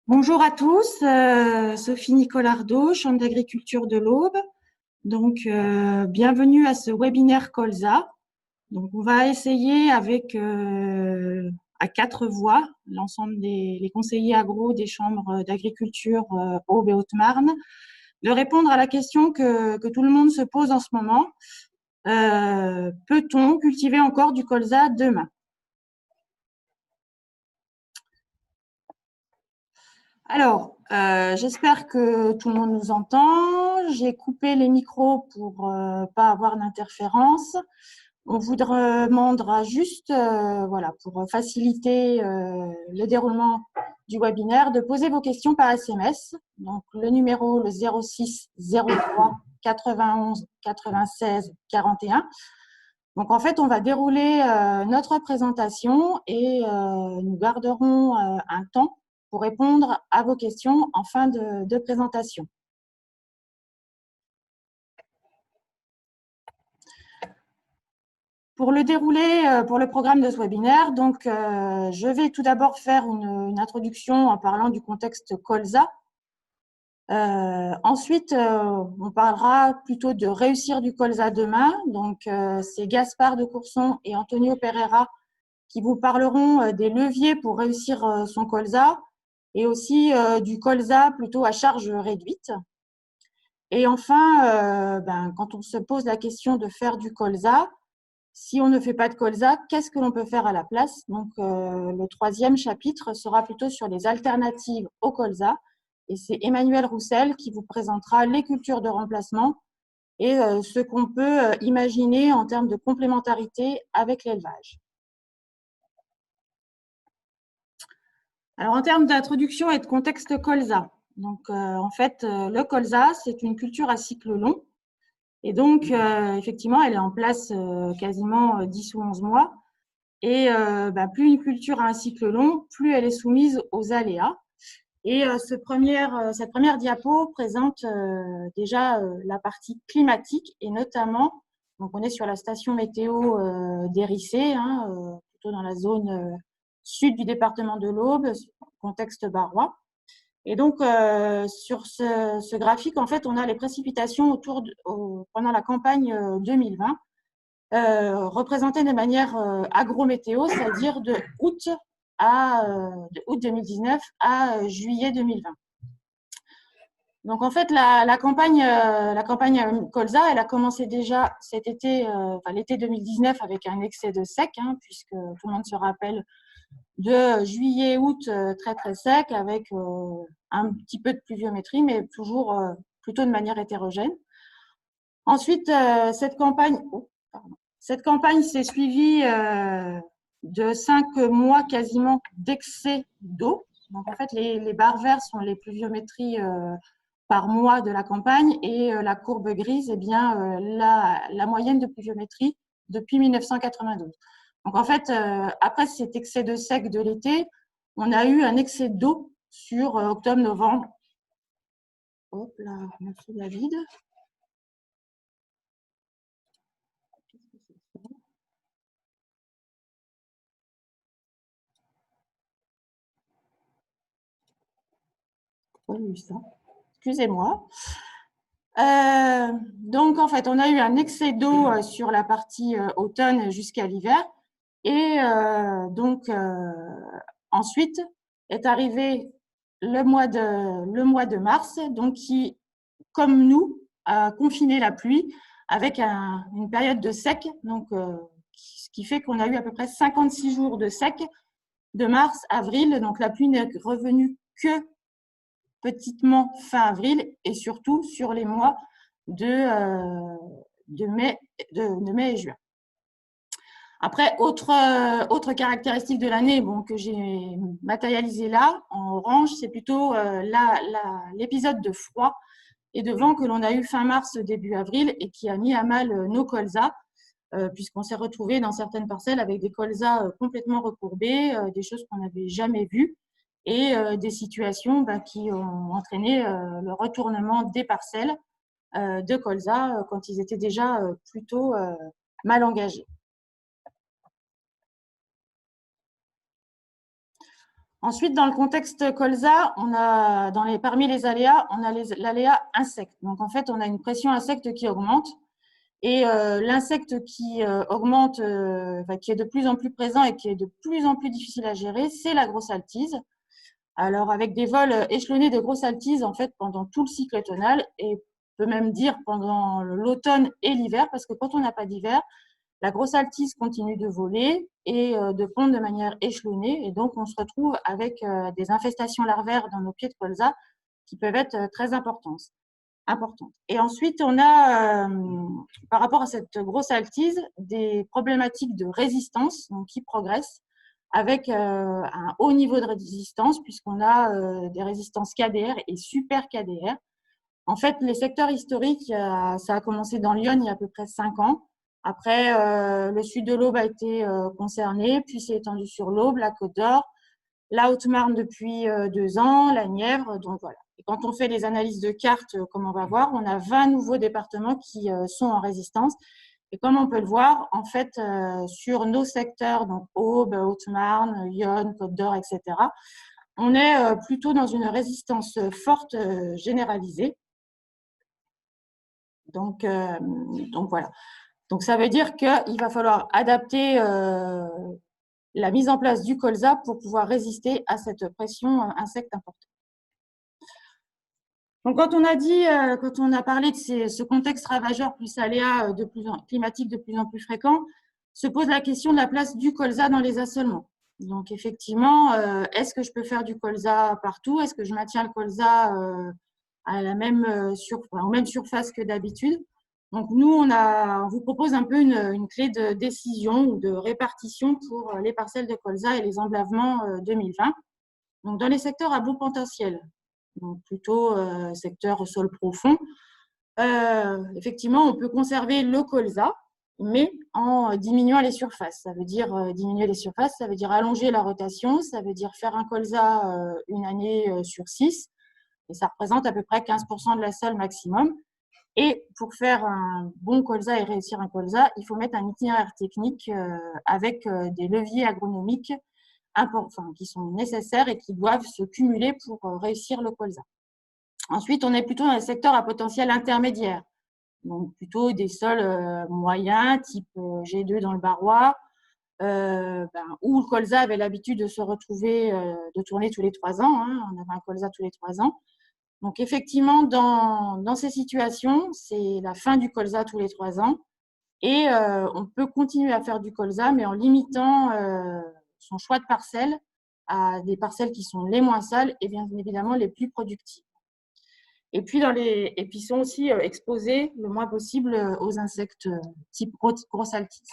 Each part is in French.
Bonjour à tous, Sophie Nicolardo, Chambre d'agriculture de l'Aube. Donc, bienvenue à ce webinaire Colza. Donc, on va essayer avec à 4 voix, l'ensemble des conseillers agro des chambres d'agriculture Aube et Haute-Marne, de répondre à la question que tout le monde se pose en ce moment. Peut-on cultiver encore du colza demain? Alors, j'espère que tout le monde nous entend. J'ai coupé les micros pour pas avoir d'interférence. On vous demandera juste, voilà, pour faciliter le déroulement du webinaire, de poser vos questions par SMS. Donc, le numéro, le 06 03 91 96 41. Donc, en fait, on va dérouler notre présentation et nous garderons un temps pour répondre à vos questions en fin de présentation. Pour le dérouler, pour le programme de ce webinaire, donc, je vais tout d'abord faire une introduction en parlant du contexte colza. Ensuite, on parlera plutôt de réussir du colza demain. Donc, c'est Gaspard de Courson et Antonio Pereira qui vous parleront des leviers pour réussir son colza et aussi du colza plutôt à charge réduite. Et enfin, quand on se pose la question de faire du colza, si on ne fait pas de colza, qu'est-ce que l'on peut faire à la place? Donc, le troisième chapitre sera plutôt sur les alternatives au colza. Et c'est Emmanuel Roussel qui vous présentera les cultures de remplacement et ce qu'on peut imaginer en termes de complémentarité avec l'élevage. Alors, en termes d'introduction et de contexte colza, donc, en fait, le colza, c'est une culture à cycle long. Et donc, effectivement, elle est en place quasiment 10 ou 11 mois. Et plus une culture a un cycle long, plus elle est soumise aux aléas. Et cette première diapo présente déjà la partie climatique et notamment, donc on est sur la station météo d'Hérissé, plutôt dans la zone sud du département de l'Aube, contexte barrois. Et donc, sur ce graphique, en fait, on a les précipitations pendant la campagne 2020, représentées de manière agrométéo, c'est-à-dire de août 2019 à juillet 2020. Donc, en fait, la campagne colza, elle a commencé déjà cet été, l'été 2019, avec un excès de sec, puisque tout le monde se rappelle de juillet-août très très sec avec un petit peu de pluviométrie, mais toujours plutôt de manière hétérogène. Ensuite, cette campagne s'est suivie de 5 mois quasiment d'excès d'eau. Donc en fait, les barres vertes sont les pluviométries par mois de la campagne et la courbe grise est bien la moyenne de pluviométrie depuis 1992. Donc, en fait, après cet excès de sec de l'été, on a eu un excès d'eau sur octobre-novembre. Hop là, merci David. Excusez-moi. Donc, en fait, on a eu un excès d'eau sur la partie automne jusqu'à l'hiver. Et donc, ensuite est arrivé le mois de mars, donc qui, comme nous, a confiné la pluie avec une période de sec, donc, ce qui fait qu'on a eu à peu près 56 jours de sec de mars, avril. Donc, la pluie n'est revenue que petitement fin avril et surtout sur les mois de mai et juin. Après, autre caractéristique de l'année que j'ai matérialisé là, en orange, c'est plutôt l'épisode de froid et de vent que l'on a eu fin mars, début avril et qui a mis à mal nos colzas, puisqu'on s'est retrouvé dans certaines parcelles avec des colzas complètement recourbés, des choses qu'on n'avait jamais vues et des situations qui ont entraîné le retournement des parcelles de colza quand ils étaient déjà plutôt mal engagés. Ensuite, dans le contexte colza, parmi les aléas, on a l'aléa insecte. Donc, en fait, on a une pression insecte qui augmente. Et l'insecte qui augmente, qui est de plus en plus présent et qui est de plus en plus difficile à gérer, c'est la grosse altise. Alors, avec des vols échelonnés de grosse altise, en fait, pendant tout le cycle automnal, et on peut même dire pendant l'automne et l'hiver, parce que quand on n'a pas d'hiver, la grosse altise continue de voler et de pondre de manière échelonnée. Et donc, on se retrouve avec des infestations larvaires dans nos pieds de colza qui peuvent être très importantes. Et ensuite, on a, par rapport à cette grosse altise, des problématiques de résistance donc, qui progressent avec un haut niveau de résistance puisqu'on a des résistances KDR et super KDR. En fait, les secteurs historiques, ça a commencé dans l'Yonne il y a à peu près 5 ans. Après, le sud de l'Aube a été concerné, puis c'est étendu sur l'Aube, la Côte d'Or, la Haute-Marne depuis 2 ans, la Nièvre, donc voilà. Et quand on fait les analyses de cartes, comme on va voir, on a 20 nouveaux départements qui sont en résistance. Et comme on peut le voir, en fait, sur nos secteurs, donc Aube, Haute-Marne, Yonne, Côte d'Or, etc., on est plutôt dans une résistance forte généralisée. Donc voilà. Donc ça veut dire qu'il va falloir adapter la mise en place du colza pour pouvoir résister à cette pression insecte importante. Donc quand on a parlé de ce contexte ravageur plus aléa climatique de plus en plus fréquent, se pose la question de la place du colza dans les assolements. Donc effectivement, est-ce que je peux faire du colza partout? Est-ce que je maintiens le colza à la même aux mêmes surfaces que d'habitude? Donc nous, on vous propose un peu une clé de décision ou de répartition pour les parcelles de colza et les emblavements 2020. Donc dans les secteurs à beau potentiel, donc plutôt secteur sol profond, effectivement, on peut conserver le colza, mais en diminuant les surfaces. Ça veut dire diminuer les surfaces, ça veut dire allonger la rotation, ça veut dire faire un colza une année sur 6, et ça représente à peu près 15% de la sol maximum. Et pour faire un bon colza et réussir un colza, il faut mettre un itinéraire technique avec des leviers agronomiques qui sont nécessaires et qui doivent se cumuler pour réussir le colza. Ensuite, on est plutôt dans les secteurs à potentiel intermédiaire, donc plutôt des sols moyens, type G2 dans le Barrois, où le colza avait l'habitude de se retrouver, de tourner tous les 3 ans. On avait un colza tous les 3 ans. Donc, effectivement, dans ces situations, c'est la fin du colza tous les 3 ans. Et on peut continuer à faire du colza, mais en limitant son choix de parcelles à des parcelles qui sont les moins sales et bien évidemment les plus productives. Et puis, sont aussi exposés le moins possible aux insectes type grosse altise.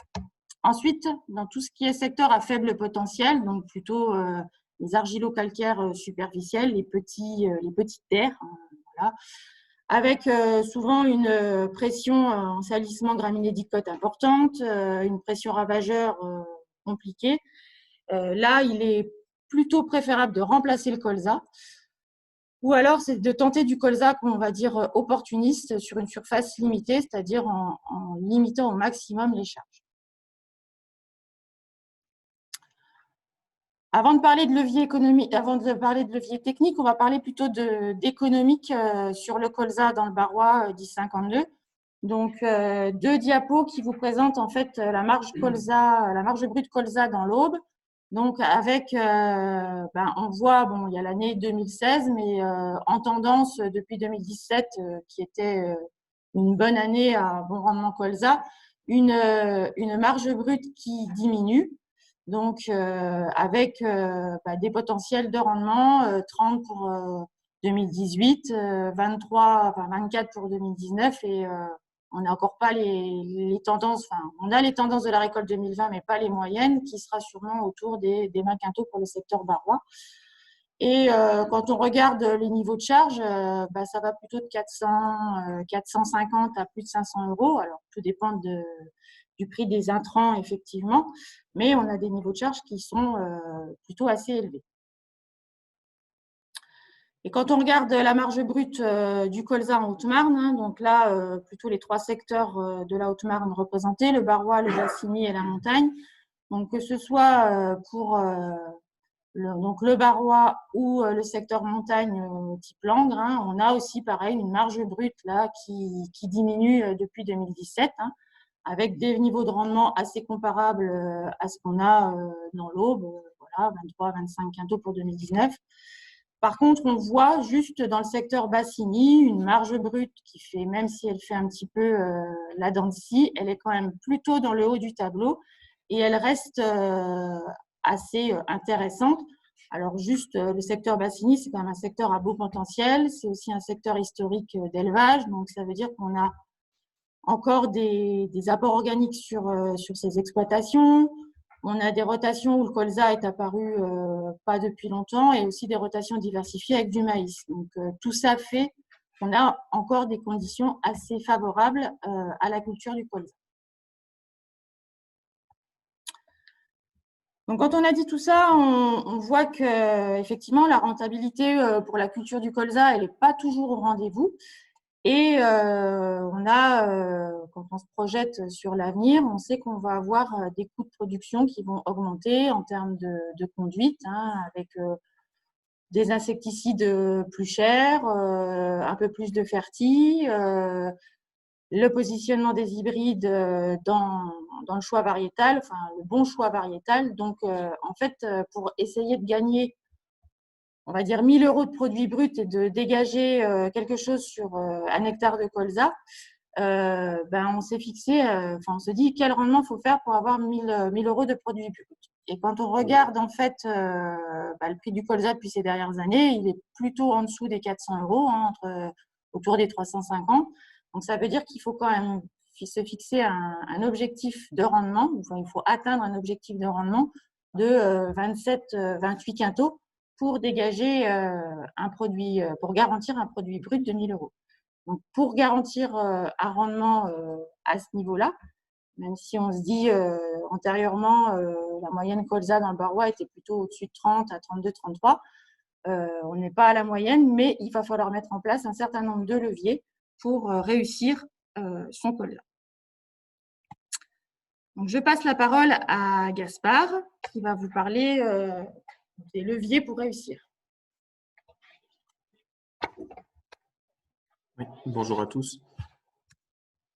Ensuite, dans tout ce qui est secteur à faible potentiel, donc plutôt les argilo-calcaires superficiels, les petites terres, voilà, avec souvent une pression en salissement graminédicote importante, une pression ravageur compliquée. Là, il est plutôt préférable de remplacer le colza, ou alors c'est de tenter du colza qu'on va dire opportuniste sur une surface limitée, c'est-à-dire en limitant au maximum les charges. Avant de parler de levier économique, avant de parler de levier technique, on va parler plutôt d'économique sur le colza dans le Barrois 1052. Donc, 2 diapos qui vous présentent en fait la marge brute colza dans l'Aube. Donc, avec, on voit, bon, il y a l'année 2016, mais en tendance depuis 2017, qui était une bonne année à bon rendement colza, une marge brute qui diminue. Donc, avec des potentiels de rendement 30 pour 2018, 24 pour 2019 et on n'a encore pas les tendances, on a les tendances de la récolte 2020, mais pas les moyennes, qui sera sûrement autour des 20 quintaux pour le secteur barrois. Et quand on regarde les niveaux de charge, ça va plutôt de 450 à plus de 500 euros. Alors, tout dépend du prix des intrants, effectivement, mais on a des niveaux de charge qui sont plutôt assez élevés. Et quand on regarde la marge brute du colza en Haute-Marne, donc là, plutôt les 3 secteurs de la Haute-Marne représentés, le Barrois, le Bassigny et la Montagne. Donc, que ce soit pour donc le Barrois ou le secteur montagne type Langres, hein, on a aussi pareil une marge brute là qui diminue depuis 2017, hein, avec des niveaux de rendement assez comparables à ce qu'on a dans l'Aube, voilà, 23-25 quintaux pour 2019. Par contre, on voit juste dans le secteur Bassigny une marge brute qui fait, même si elle fait un petit peu la dent de scie, elle est quand même plutôt dans le haut du tableau et elle reste assez intéressante. Alors juste le secteur Bassigny, c'est quand même un secteur à beau potentiel, c'est aussi un secteur historique d'élevage, donc ça veut dire qu'on a encore des apports organiques sur ces exploitations. On a des rotations où le colza est apparu pas depuis longtemps et aussi des rotations diversifiées avec du maïs. Donc tout ça fait qu'on a encore des conditions assez favorables à la culture du colza. Donc quand on a dit tout ça, on voit que effectivement la rentabilité pour la culture du colza, elle n'est pas toujours au rendez-vous. Et quand on se projette sur l'avenir, on sait qu'on va avoir des coûts de production qui vont augmenter en termes de conduite, hein, avec des insecticides plus chers, un peu plus de ferti, le positionnement des hybrides dans le choix variétal, enfin le bon choix variétal. Donc en fait, pour essayer de gagner, on va dire 1 000 € de produits bruts et de dégager quelque chose sur un hectare de colza, on s'est fixé, on se dit quel rendement il faut faire pour avoir 1 000 € de produits bruts. Et quand on regarde en fait le prix du colza depuis ces dernières années, il est plutôt en dessous des 400 €, hein, autour des 350. Donc ça veut dire qu'il faut quand même se fixer un objectif de rendement, enfin, il faut atteindre un objectif de rendement de 27-28 quintaux pour dégager un produit, pour garantir un produit brut de 1 000 €. Donc, pour garantir un rendement à ce niveau-là, même si on se dit antérieurement, la moyenne colza dans le Barrois était plutôt au-dessus de 30 à 32, 33, on n'est pas à la moyenne, mais il va falloir mettre en place un certain nombre de leviers pour réussir son colza. Donc, je passe la parole à Gaspard, qui va vous parler des leviers pour réussir. Oui, bonjour à tous.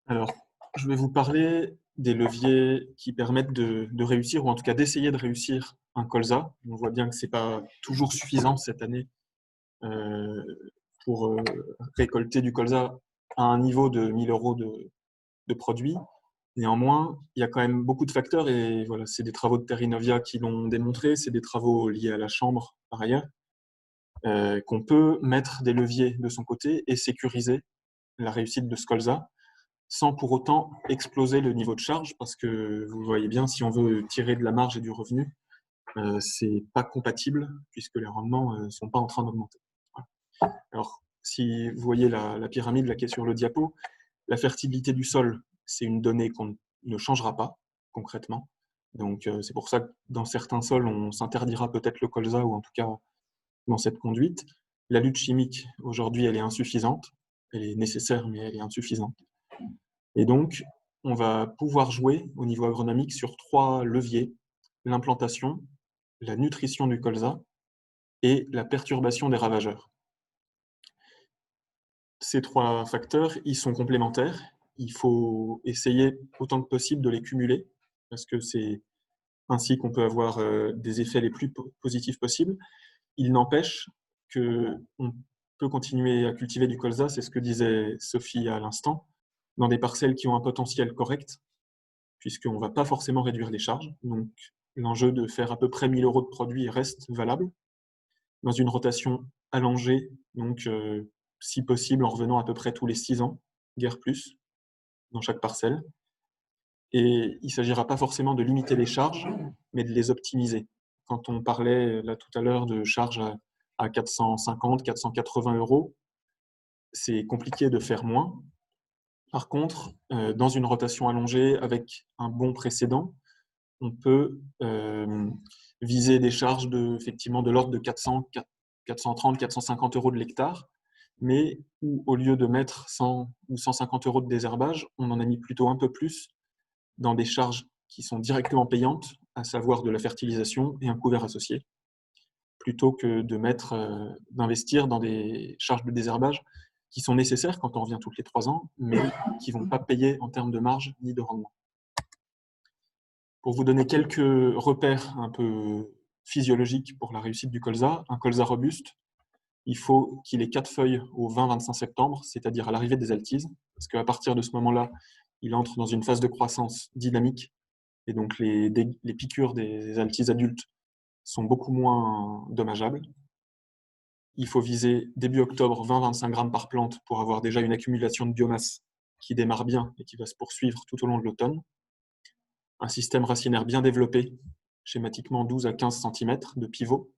Alors, je vais vous parler des leviers qui permettent de réussir, ou en tout cas d'essayer de réussir un colza. On voit bien que ce n'est pas toujours suffisant cette année pour récolter du colza à un niveau de 1 000 € de produits. Néanmoins, il y a quand même beaucoup de facteurs et voilà, c'est des travaux de Terrinovia qui l'ont démontré, c'est des travaux liés à la Chambre par ailleurs, qu'on peut mettre des leviers de son côté et sécuriser la réussite de ce colza sans pour autant exploser le niveau de charge, parce que vous voyez bien, si on veut tirer de la marge et du revenu, c'est pas compatible puisque les rendements sont pas en train d'augmenter. Voilà. Alors, si vous voyez la pyramide là, qui est sur le diapo, la fertilité du sol, c'est une donnée qu'on ne changera pas concrètement. Donc, c'est pour ça que dans certains sols, on s'interdira peut-être le colza, ou en tout cas dans cette conduite. La lutte chimique, aujourd'hui, elle est insuffisante. Elle est nécessaire, mais elle est insuffisante. Et donc, on va pouvoir jouer au niveau agronomique sur 3 leviers: l'implantation, la nutrition du colza et la perturbation des ravageurs. Ces 3 facteurs, ils sont complémentaires. Il faut essayer autant que possible de les cumuler, parce que c'est ainsi qu'on peut avoir des effets les plus positifs possibles. Il n'empêche qu'on peut continuer à cultiver du colza, c'est ce que disait Sophie à l'instant, dans des parcelles qui ont un potentiel correct, puisqu'on ne va pas forcément réduire les charges. Donc, l'enjeu de faire à peu près 1 000 € de produits reste valable. Dans une rotation allongée, donc si possible en revenant à peu près tous les 6 ans, guère plus, dans chaque parcelle. Et il ne s'agira pas forcément de limiter les charges, mais de les optimiser. Quand on parlait là tout à l'heure de charges à 450, 480 €, c'est compliqué de faire moins. Par contre, dans une rotation allongée avec un bon précédent, on peut viser des charges effectivement de l'ordre de 400, 430, 450 € de l'hectare, mais où au lieu de mettre 100 ou 150 € de désherbage, on en a mis plutôt un peu plus dans des charges qui sont directement payantes, à savoir de la fertilisation et un couvert associé. plutôt que d'investir dans des charges de désherbage qui sont nécessaires quand on revient toutes les 3 ans, mais qui ne vont pas payer en termes de marge ni de rendement. Pour vous donner quelques repères un peu physiologiques pour la réussite du colza, un colza robuste, il faut qu'il ait 4 feuilles au 20-25 septembre, c'est-à-dire à l'arrivée des altises, parce qu'à partir de ce moment-là, il entre dans une phase de croissance dynamique, et donc les piqûres des altises adultes sont beaucoup moins dommageables. Il faut viser début octobre 20-25 grammes par plante pour avoir déjà une accumulation de biomasse qui démarre bien et qui va se poursuivre tout au long de l'automne. Un système racinaire bien développé, schématiquement 12 à 15 cm de pivot.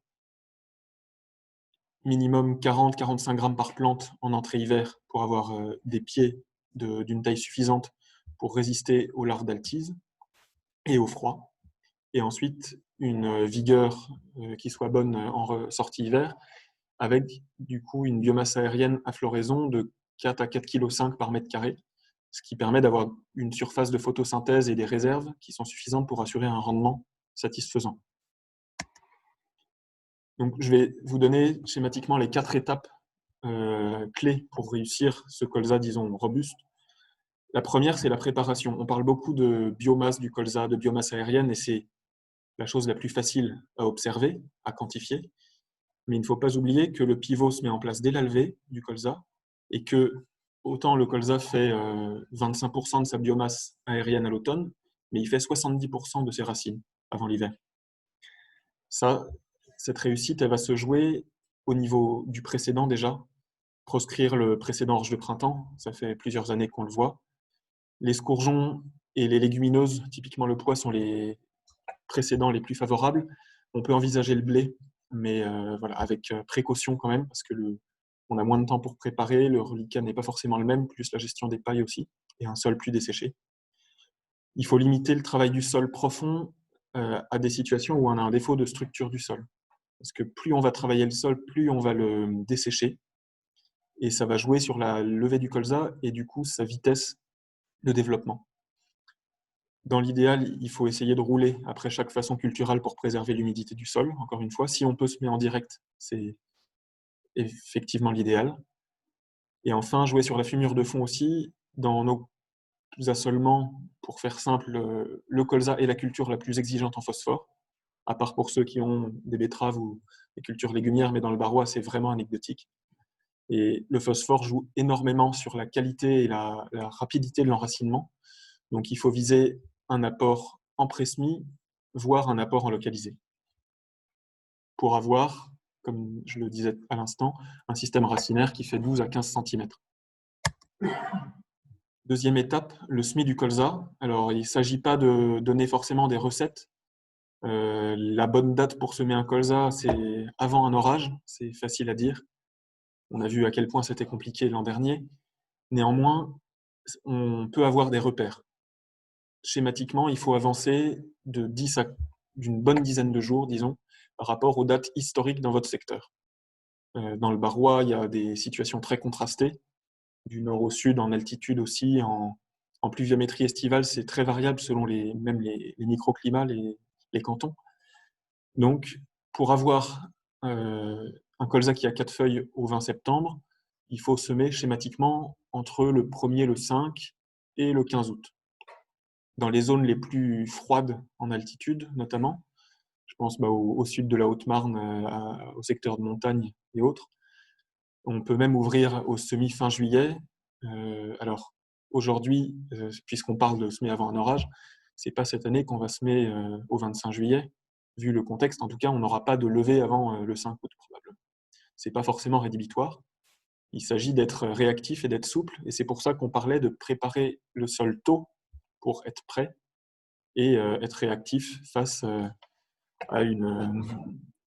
Minimum 40-45 grammes par plante en entrée hiver pour avoir des pieds d'une taille suffisante pour résister aux larves d'altise et au froid. Et ensuite, une vigueur qui soit bonne en sortie hiver, avec du coup une biomasse aérienne à floraison de 4 à 4,5 kg par mètre carré, ce qui permet d'avoir une surface de photosynthèse et des réserves qui sont suffisantes pour assurer un rendement satisfaisant. Donc, je vais vous donner schématiquement les 4 étapes clés pour réussir ce colza, disons, robuste. La première, c'est la préparation. On parle beaucoup de biomasse du colza, de biomasse aérienne, et c'est la chose la plus facile à observer, à quantifier. Mais il ne faut pas oublier que le pivot se met en place dès la levée du colza et que autant le colza fait 25% de sa biomasse aérienne à l'automne, mais il fait 70% de ses racines avant l'hiver. Cette réussite, elle va se jouer au niveau du précédent déjà. Proscrire le précédent orge de printemps, ça fait plusieurs années qu'on le voit. Les scourgeons et les légumineuses, typiquement le pois, sont les précédents les plus favorables. On peut envisager le blé, mais voilà, avec précaution quand même, parce que on a moins de temps pour préparer, le reliquat n'est pas forcément le même, plus la gestion des pailles aussi, et un sol plus desséché. Il faut limiter le travail du sol profond à des situations où on a un défaut de structure du sol. Parce que plus on va travailler le sol, plus on va le dessécher, et ça va jouer sur la levée du colza et du coup sa vitesse de développement. Dans l'idéal, il faut essayer de rouler après chaque façon culturelle pour préserver l'humidité du sol. Encore une fois, si on peut semer en direct, c'est effectivement l'idéal. Et enfin, jouer sur la fumure de fond aussi. Dans nos assolements, pour faire simple, le colza est la culture la plus exigeante en phosphore, à part pour ceux qui ont des betteraves ou des cultures légumières, mais dans le Barrois, c'est vraiment anecdotique. Et le phosphore joue énormément sur la qualité et la rapidité de l'enracinement. Donc, il faut viser un apport en pré-semis, voire un apport en localisé, pour avoir, comme je le disais à l'instant, un système racinaire qui fait 12 à 15 cm. Deuxième étape, le semis du colza. Alors, il ne s'agit pas de donner forcément des recettes. La bonne date pour semer un colza, c'est avant un orage. C'est facile à dire. On a vu à quel point c'était compliqué l'an dernier. Néanmoins, on peut avoir des repères. Schématiquement, il faut avancer d'une bonne dizaine de jours, disons, par rapport aux dates historiques dans votre secteur. Dans le Barrois, il y a des situations très contrastées, du nord au sud, en altitude aussi, en pluviométrie estivale, c'est très variable selon même les microclimats, les cantons. Donc, pour avoir un colza qui a 4 feuilles au 20 septembre, il faut semer schématiquement entre le 1er, le 5 et le 15 août. Dans les zones les plus froides en altitude, notamment, je pense au sud de la Haute-Marne, au secteur de montagne et autres, on peut même ouvrir au semis fin juillet. Alors, aujourd'hui, puisqu'on parle de semer avant un orage, c'est pas cette année qu'on va semer au 25 juillet. Vu le contexte, en tout cas, on n'aura pas de levée avant le 5 août probablement. C'est pas forcément rédhibitoire. Il s'agit d'être réactif et d'être souple, et c'est pour ça qu'on parlait de préparer le sol tôt pour être prêt et être réactif face à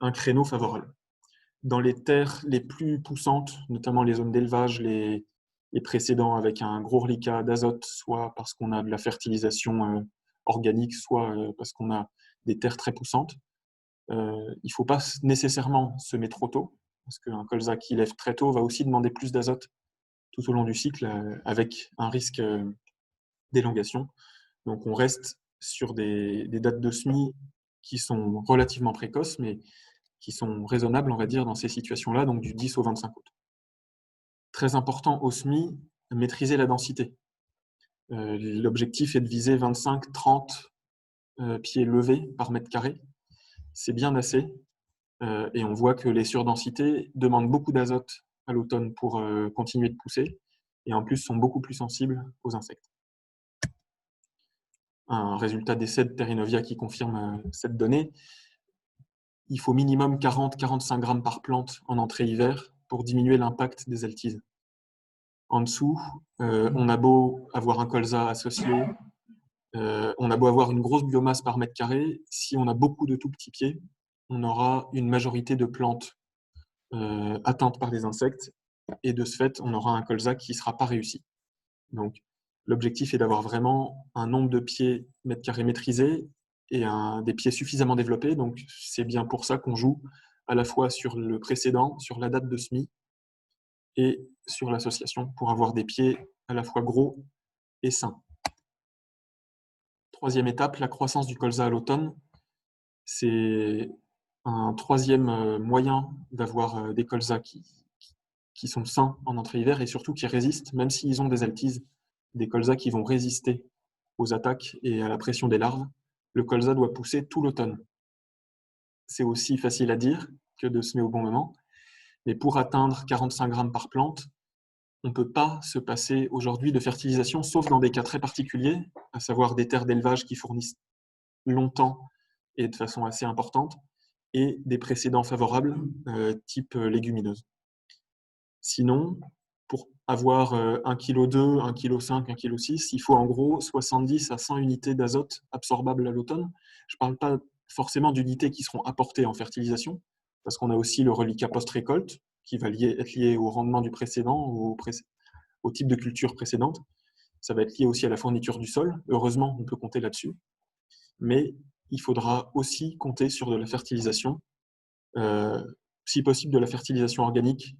un créneau favorable. Dans les terres les plus poussantes, notamment les zones d'élevage, les précédents avec un gros reliquat d'azote, soit parce qu'on a de la fertilisation organique, soit parce qu'on a des terres très poussantes, il ne faut pas nécessairement semer trop tôt, parce qu'un colza qui lève très tôt va aussi demander plus d'azote tout au long du cycle, avec un risque d'élongation. Donc on reste sur des dates de semis qui sont relativement précoces, mais qui sont raisonnables, on va dire, dans ces situations-là, donc du 10 au 25 août. Très important au SMI, maîtriser la densité. L'objectif est de viser 25-30 pieds levés par mètre carré. C'est bien assez. Et on voit que les surdensités demandent beaucoup d'azote à l'automne pour continuer de pousser, et en plus sont beaucoup plus sensibles aux insectes. Un résultat d'essai de Terrinovia qui confirme cette donnée. Il faut minimum 40-45 grammes par plante en entrée hiver pour diminuer l'impact des altises. En dessous, on a beau avoir un colza associé, on a beau avoir une grosse biomasse par mètre carré, si on a beaucoup de tout petits pieds, on aura une majorité de plantes atteintes par des insectes, et de ce fait, on aura un colza qui ne sera pas réussi. Donc, l'objectif est d'avoir vraiment un nombre de pieds mètre carré maîtrisé et des pieds suffisamment développés. Donc, c'est bien pour ça qu'on joue à la fois sur le précédent, sur la date de SMI et sur l'association, pour avoir des pieds à la fois gros et sains. Troisième étape, la croissance du colza à l'automne. C'est un troisième moyen d'avoir des colzas qui sont sains en entrée hiver et surtout qui résistent, même s'ils ont des altises, des colzas qui vont résister aux attaques et à la pression des larves. Le colza doit pousser tout l'automne. C'est aussi facile à dire que de semer au bon moment, mais pour atteindre 45 grammes par plante, on ne peut pas se passer aujourd'hui de fertilisation, sauf dans des cas très particuliers, à savoir des terres d'élevage qui fournissent longtemps et de façon assez importante, et des précédents favorables, type légumineuse. Sinon, pour avoir 1,2 kg, 1,5 kg, 1,6 kg, il faut en gros 70 à 100 unités d'azote absorbables à l'automne. Je ne parle pas forcément d'unités qui seront apportées en fertilisation, parce qu'on a aussi le reliquat post-récolte, qui va être lié au rendement du précédent, au type de culture précédente. Ça va être lié aussi à la fourniture du sol. Heureusement, on peut compter là-dessus. Mais il faudra aussi compter sur de la fertilisation, si possible de la fertilisation organique,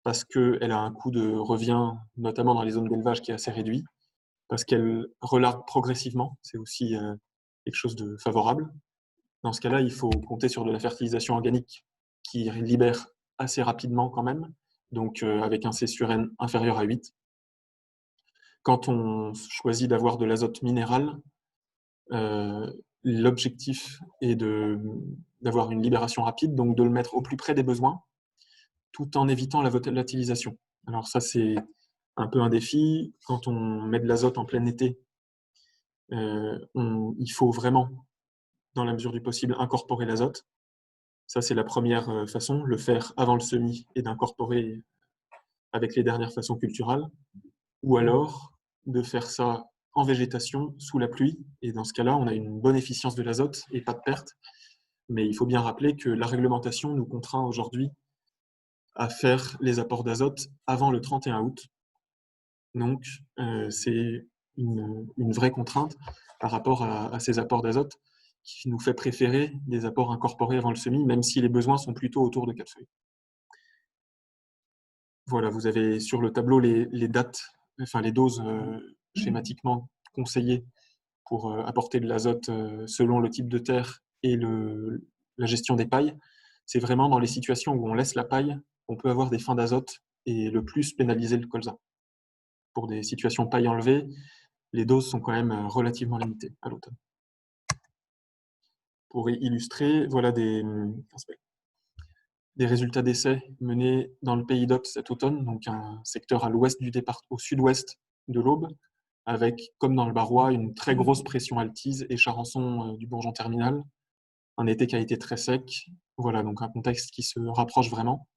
parce qu'elle a un coût de revient, notamment dans les zones d'élevage, qui est assez réduit, parce qu'elle relargue progressivement, c'est aussi quelque chose de favorable. Dans ce cas-là, il faut compter sur de la fertilisation organique qui libère assez rapidement quand même, donc avec un C sur N inférieur à 8. Quand on choisit d'avoir de l'azote minéral, l'objectif est d'avoir une libération rapide, donc de le mettre au plus près des besoins, tout en évitant la volatilisation. Alors ça, c'est un peu un défi. Quand on met de l'azote en plein été, il faut vraiment, dans la mesure du possible, incorporer l'azote. Ça, c'est la première façon, le faire avant le semis et d'incorporer avec les dernières façons culturales. Ou alors de faire ça en végétation, sous la pluie. Et dans ce cas-là, on a une bonne efficience de l'azote et pas de perte. Mais il faut bien rappeler que la réglementation nous contraint aujourd'hui à faire les apports d'azote avant le 31 août. Donc, c'est une vraie contrainte par rapport à ces apports d'azote qui nous fait préférer des apports incorporés avant le semis, même si les besoins sont plutôt autour de 4 feuilles. Voilà, vous avez sur le tableau les dates, enfin les doses schématiquement conseillées pour apporter de l'azote selon le type de terre et la gestion des pailles. C'est vraiment dans les situations où on laisse la paille qu'on peut avoir des fins d'azote et le plus pénaliser le colza. Pour des situations paille enlevée, les doses sont quand même relativement limitées à l'automne. Pour illustrer, voilà des résultats d'essais menés dans le Pays d'Oc cet automne, donc un secteur à l'ouest du département, au sud-ouest de l'Aube, avec, comme dans le Barrois, une très grosse pression altise et Charançon du Bourgeon terminal, un été qui a été très sec. Voilà, donc un contexte qui se rapproche vraiment.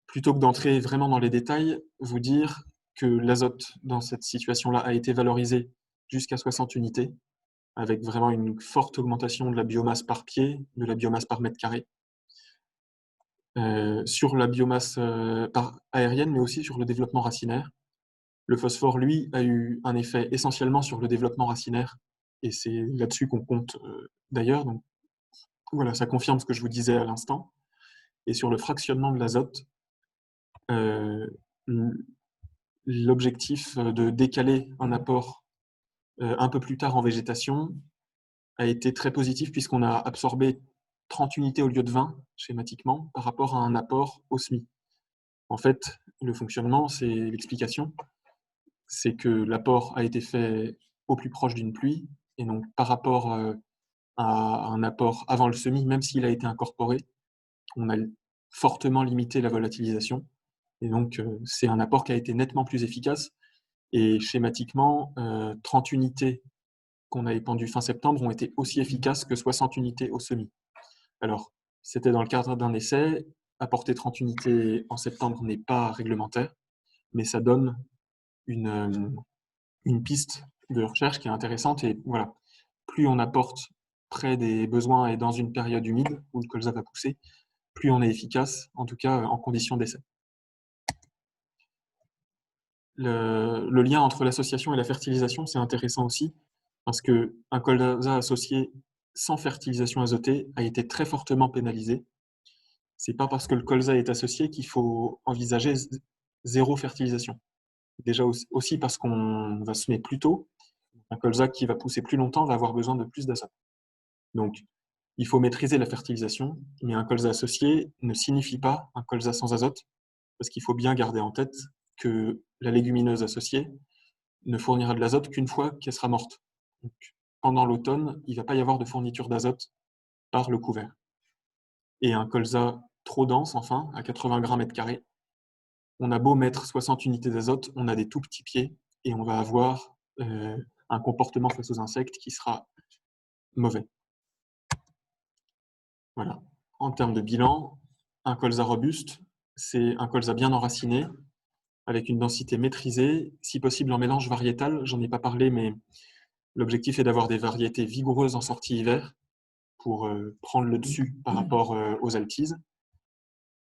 Plutôt que d'entrer vraiment dans les détails, vous dire que l'azote dans cette situation-là a été valorisé jusqu'à 60 unités, avec vraiment une forte augmentation de la biomasse par pied, de la biomasse par mètre carré, sur la biomasse aérienne, mais aussi sur le développement racinaire. Le phosphore, lui, a eu un effet essentiellement sur le développement racinaire, et c'est là-dessus qu'on compte d'ailleurs. Donc voilà, ça confirme ce que je vous disais à l'instant. Et sur le fractionnement de l'azote, l'objectif de décaler un apport un peu plus tard en végétation a été très positif puisqu'on a absorbé 30 unités au lieu de 20, schématiquement, par rapport à un apport au SMI. En fait, le fonctionnement, c'est l'explication, c'est que l'apport a été fait au plus proche d'une pluie, et donc par rapport à un apport avant le SMI, même s'il a été incorporé, on a fortement limité la volatilisation, et donc c'est un apport qui a été nettement plus efficace, et schématiquement, 30 unités qu'on a épandues fin septembre ont été aussi efficaces que 60 unités au SMI. Alors, c'était dans le cadre d'un essai, apporter 30 unités en septembre n'est pas réglementaire, mais ça donne une piste de recherche qui est intéressante. Et voilà, plus on apporte près des besoins et dans une période humide où le colza va pousser, plus on est efficace, en tout cas en conditions d'essai. Le lien entre l'association et la fertilisation, c'est intéressant aussi, parce qu'un colza associé sans fertilisation azotée a été très fortement pénalisé. C'est pas parce que le colza est associé qu'il faut envisager zéro fertilisation. Déjà aussi parce qu'on va semer plus tôt. Un colza qui va pousser plus longtemps va avoir besoin de plus d'azote. Donc, il faut maîtriser la fertilisation, mais un colza associé ne signifie pas un colza sans azote, parce qu'il faut bien garder en tête que la légumineuse associée ne fournira de l'azote qu'une fois qu'elle sera morte. Donc, pendant l'automne, il ne va pas y avoir de fourniture d'azote par le couvert. Et un colza trop dense, enfin, à 80 grammes mètre carré, on a beau mettre 60 unités d'azote, on a des tout petits pieds et on va avoir un comportement face aux insectes qui sera mauvais. Voilà. En termes de bilan, un colza robuste, c'est un colza bien enraciné, avec une densité maîtrisée, si possible en mélange variétal. J'en ai pas parlé, mais l'objectif est d'avoir des variétés vigoureuses en sortie hiver pour prendre le dessus par rapport aux altises.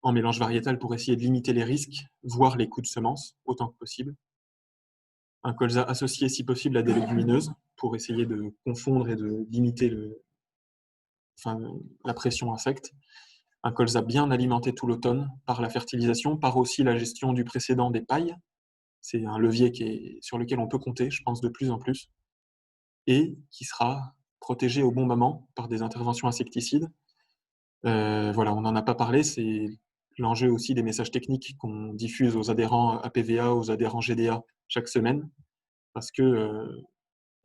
En mélange variétal pour essayer de limiter les risques, voire les coûts de semences, autant que possible. Un colza associé, si possible, à des légumineuses pour essayer de confondre et de limiter la pression insecte. Un colza bien alimenté tout l'automne par la fertilisation, par aussi la gestion du précédent des pailles. C'est un levier sur lequel on peut compter, je pense, de plus en plus, et qui sera protégé au bon moment par des interventions insecticides. Voilà, on n'en a pas parlé, c'est l'enjeu aussi des messages techniques qu'on diffuse aux adhérents APVA, aux adhérents GDA chaque semaine, parce que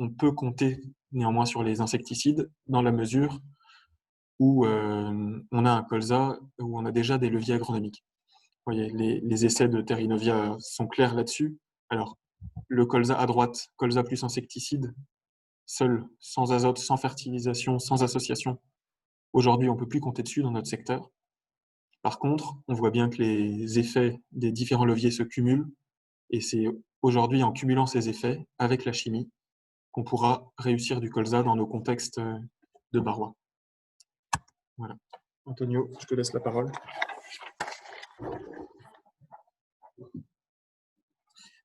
on peut compter néanmoins sur les insecticides dans la mesure où on a un colza, où on a déjà des leviers agronomiques. Vous voyez, les essais de Terrinovia sont clairs là-dessus. Alors, le colza à droite, colza plus insecticide, seul, sans azote, sans fertilisation, sans association. Aujourd'hui, on ne peut plus compter dessus dans notre secteur. Par contre, on voit bien que les effets des différents leviers se cumulent, et c'est aujourd'hui en cumulant ces effets avec la chimie qu'on pourra réussir du colza dans nos contextes de Barrois. Voilà. Antonio, je te laisse la parole.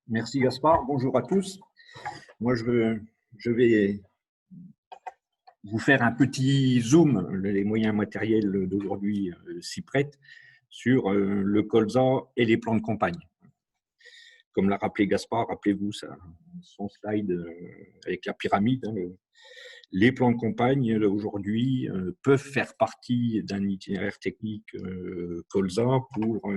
Merci Gaspard, bonjour à tous. Moi, je vais vous faire un petit zoom, les moyens matériels d'aujourd'hui s'y prêtent, sur le colza et les plants de campagne. Comme l'a rappelé Gaspard, rappelez-vous son slide avec la pyramide. Les plants de campagne, aujourd'hui, peuvent faire partie d'un itinéraire technique colza pour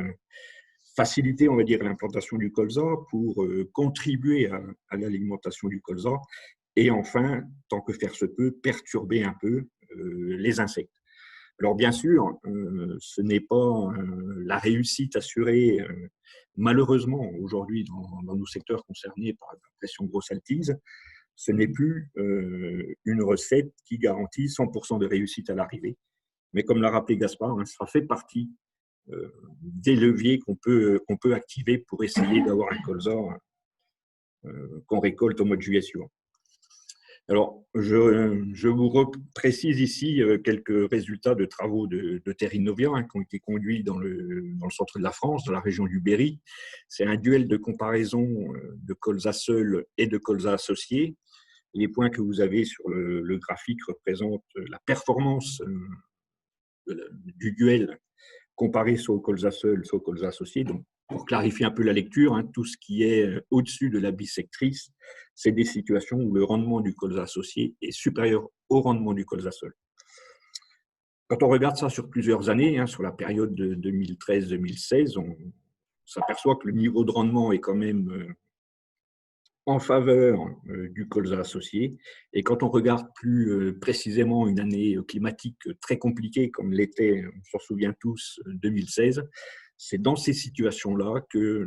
faciliter, on va dire, l'implantation du colza, pour contribuer à l'alimentation du colza, et enfin, tant que faire se peut, perturber un peu les insectes. Alors bien sûr, ce n'est pas la réussite assurée, malheureusement, aujourd'hui dans nos secteurs concernés par la pression grosse altise. Ce n'est plus une recette qui garantit 100% de réussite à l'arrivée. Mais comme l'a rappelé Gaspard, ça fait partie des leviers qu'on peut activer pour essayer d'avoir un colza qu'on récolte au mois de juillet suivant. Alors, je vous précise ici quelques résultats de travaux de Terrinovia qui ont été conduits dans le centre de la France, dans la région du Berry. C'est un duel de comparaison de colza seul et de colza associé. Les points que vous avez sur le graphique représentent la performance du duel comparé soit au colza seul, soit au colza associé. Donc, pour clarifier un peu la lecture, tout ce qui est au-dessus de la bissectrice, c'est des situations où le rendement du colza associé est supérieur au rendement du colza seul. Quand on regarde ça sur plusieurs années, hein, sur la période de 2013-2016, on s'aperçoit que le niveau de rendement est quand même en faveur du colza associé. Et quand on regarde plus précisément une année climatique très compliquée comme l'était, on s'en souvient tous, 2016, c'est dans ces situations-là que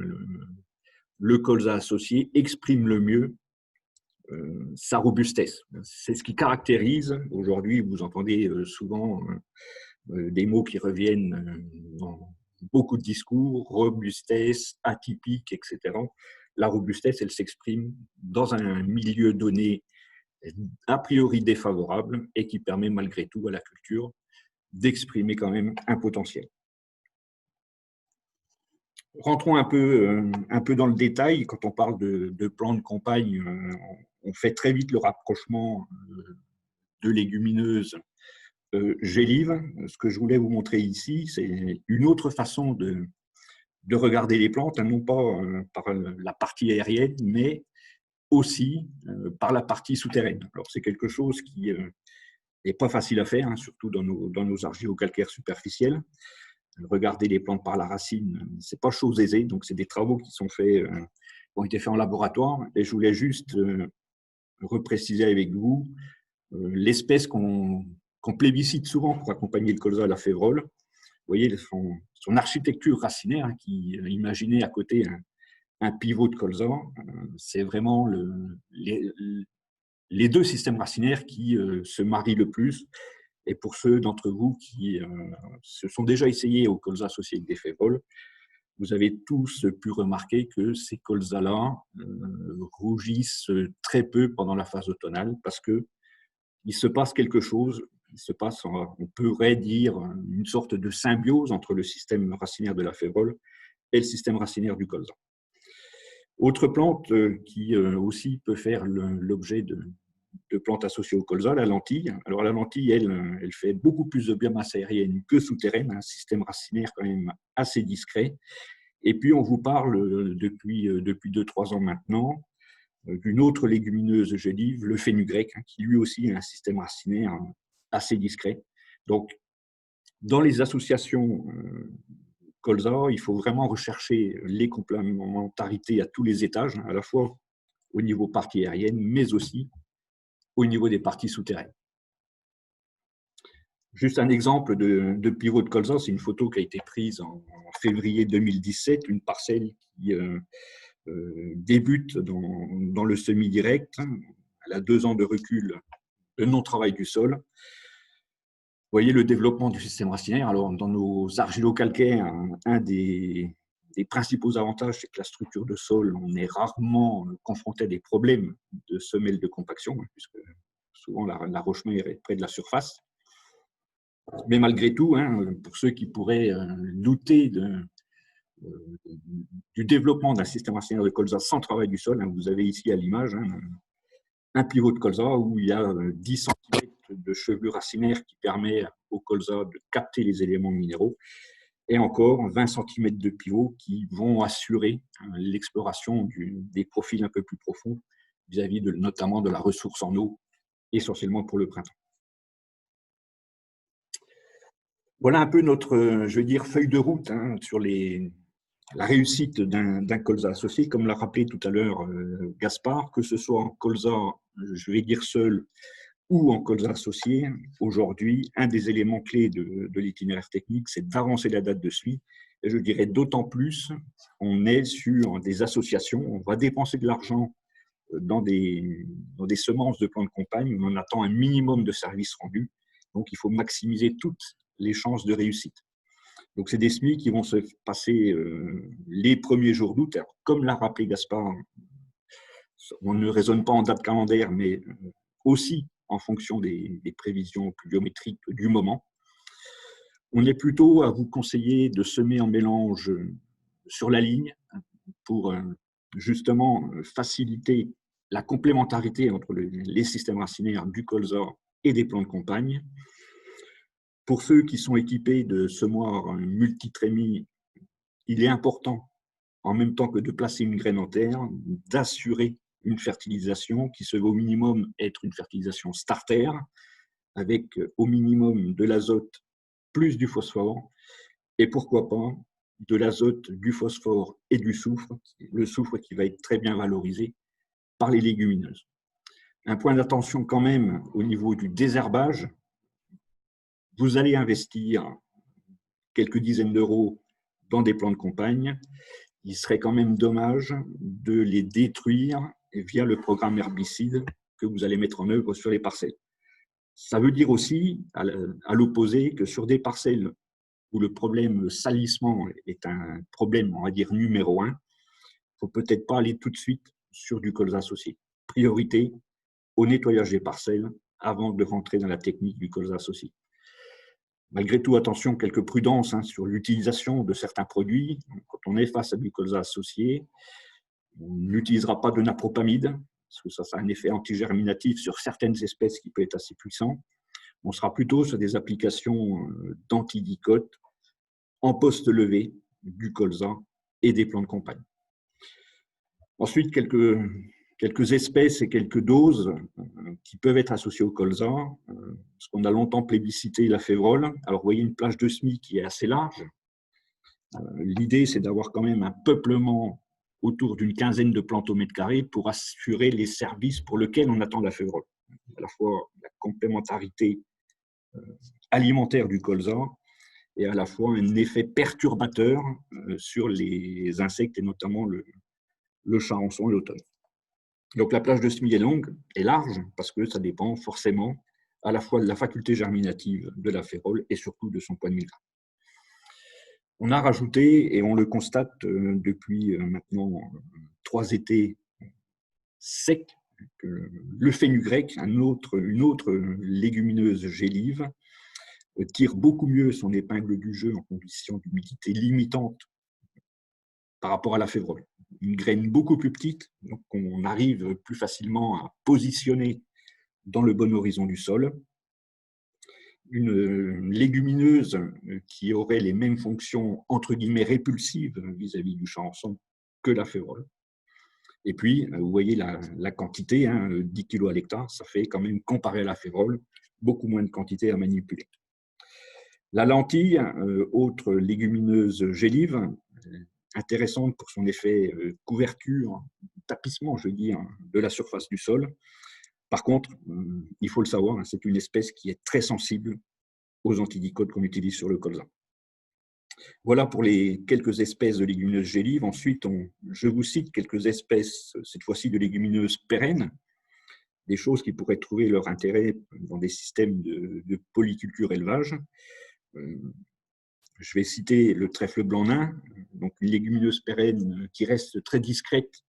le colza associé exprime le mieux sa robustesse. C'est ce qui caractérise, aujourd'hui vous entendez souvent des mots qui reviennent dans beaucoup de discours, robustesse, atypique, etc. La robustesse, elle s'exprime dans un milieu donné a priori défavorable et qui permet malgré tout à la culture d'exprimer quand même un potentiel. Rentrons un peu dans le détail. Quand on parle de plans de campagne, on fait très vite le rapprochement de légumineuses gélives. Ce que je voulais vous montrer ici, c'est une autre façon de regarder les plantes, non pas par la partie aérienne, mais aussi par la partie souterraine. Alors, c'est quelque chose qui n'est pas facile à faire, hein, surtout dans nos argilo-calcaires superficiels. Regarder les plantes par la racine, ce n'est pas chose aisée. Donc, c'est des travaux qui ont été faits en laboratoire. Et je voulais juste repréciser avec vous l'espèce qu'on plébiscite souvent pour accompagner le colza, la févrole. Vous voyez son architecture racinaire, hein, qui imaginez à côté un pivot de colza. C'est vraiment les deux systèmes racinaires qui se marient le plus. Et pour ceux d'entre vous qui se sont déjà essayés au colza associé avec des févroles, vous avez tous pu remarquer que ces colzas-là rougissent très peu pendant la phase automnale parce qu'il se passe quelque chose. Il se passe, on pourrait dire, une sorte de symbiose entre le système racinaire de la févrole et le système racinaire du colza. Autre plante qui aussi peut faire l'objet de plantes associées au colza, la lentille. Alors la lentille, elle fait beaucoup plus de biomasse aérienne que souterraine, un système racinaire quand même assez discret. Et puis on vous parle depuis 2-3 ans maintenant d'une autre légumineuse gélive, le fenugrec, hein, qui lui aussi a un système racinaire assez discret. Donc dans les associations colza, il faut vraiment rechercher les complémentarités à tous les étages, hein, à la fois au niveau partie aérienne, mais aussi au niveau des parties souterraines. Juste un exemple de pivot de colza, c'est une photo qui a été prise en février 2017, une parcelle qui débute dans le semi-direct. Elle a 2 ans de recul de non-travail du sol. Vous voyez le développement du système racinaire. Alors, dans nos argilo-calcaires, un des principaux avantages, c'est que la structure de sol, on est rarement confronté à des problèmes de semelles de compaction, puisque souvent la roche-mère est près de la surface. Mais malgré tout, hein, pour ceux qui pourraient douter du développement d'un système racinaire de colza sans travail du sol, hein, vous avez ici à l'image un pivot de colza où il y a 10 cm de chevelure racinaire qui permet au colza de capter les éléments minéraux, et encore 20 cm de pivot qui vont assurer l'exploration des profils un peu plus profonds vis-à-vis notamment de la ressource en eau, essentiellement pour le printemps. Voilà un peu notre, je veux dire, feuille de route, hein, sur la réussite d'un colza associé. Comme l'a rappelé tout à l'heure Gaspard, que ce soit en colza, je vais dire seul, ou en colza associé, aujourd'hui, un des éléments clés de l'itinéraire technique, c'est d'avancer la date de suie. Et je dirais d'autant plus, on est sur des associations, on va dépenser de l'argent dans des semences de plants de campagne, on attend un minimum de services rendus. Donc, il faut maximiser toutes les chances de réussite. Donc, c'est des semis qui vont se passer les premiers jours d'août. Comme l'a rappelé Gaspard, on ne raisonne pas en date calendaire, mais aussi en fonction des prévisions pluviométriques du moment. On est plutôt à vous conseiller de semer en mélange sur la ligne pour justement faciliter la complémentarité entre les systèmes racinaires du colza et des plants de campagne. Pour ceux qui sont équipés de semoirs multitrémies, il est important, en même temps que de placer une graine en terre, d'assurer une fertilisation qui se veut au minimum être une fertilisation starter, avec au minimum de l'azote plus du phosphore, et pourquoi pas de l'azote, du phosphore et du soufre, le soufre qui va être très bien valorisé par les légumineuses. Un point d'attention quand même au niveau du désherbage, vous allez investir quelques dizaines d'euros dans des plants de campagne, il serait quand même dommage de les détruire via le programme herbicide que vous allez mettre en œuvre sur les parcelles. Ça veut dire aussi, à l'opposé, que sur des parcelles où le problème salissement est un problème, on va dire, numéro 1, il ne faut peut-être pas aller tout de suite sur du colza associé. Priorité au nettoyage des parcelles avant de rentrer dans la technique du colza associé. Malgré tout, attention, quelques prudences sur l'utilisation de certains produits. Quand on est face à du colza associé, on n'utilisera pas de napropamide, parce que ça a un effet antigerminatif sur certaines espèces qui peut être assez puissant. On sera plutôt sur des applications d'antidicote en poste levé du colza et des plants de campagne. Ensuite, quelques espèces et quelques doses qui peuvent être associées au colza, parce qu'on a longtemps plébiscité la févrole. Alors, vous voyez une plage de semis qui est assez large. L'idée, c'est d'avoir quand même un peuplement autour d'une quinzaine de plantes au mètre carré pour assurer les services pour lesquels on attend la févrole. À la fois la complémentarité alimentaire du colza et à la fois un effet perturbateur sur les insectes et notamment le charançon et l'automne. Donc la plage de semis est longue et large parce que ça dépend forcément à la fois de la faculté germinative de la férole et surtout de son poids de milligrammes. On a rajouté, et on le constate depuis maintenant 3 étés secs, que le fenugrec, une autre légumineuse gélive, tire beaucoup mieux son épingle du jeu en conditions d'humidité limitante par rapport à la févrole. Une graine beaucoup plus petite, donc on arrive plus facilement à positionner dans le bon horizon du sol. Une légumineuse qui aurait les mêmes fonctions entre guillemets répulsives vis-à-vis du charançon que la févrole. Et puis, vous voyez la quantité, 10 kg à l'hectare, ça fait quand même, comparé à la févrole, beaucoup moins de quantité à manipuler. La lentille, autre légumineuse gélive, intéressante pour son effet couverture, tapissement, je veux dire, de la surface du sol. Par contre, il faut le savoir, c'est une espèce qui est très sensible aux antidicotes qu'on utilise sur le colza. Voilà pour les quelques espèces de légumineuses gélives. Ensuite, je vous cite quelques espèces, cette fois-ci de légumineuses pérennes, des choses qui pourraient trouver leur intérêt dans des systèmes de polyculture élevage. Je vais citer le trèfle blanc nain, donc une légumineuse pérenne qui reste très discrète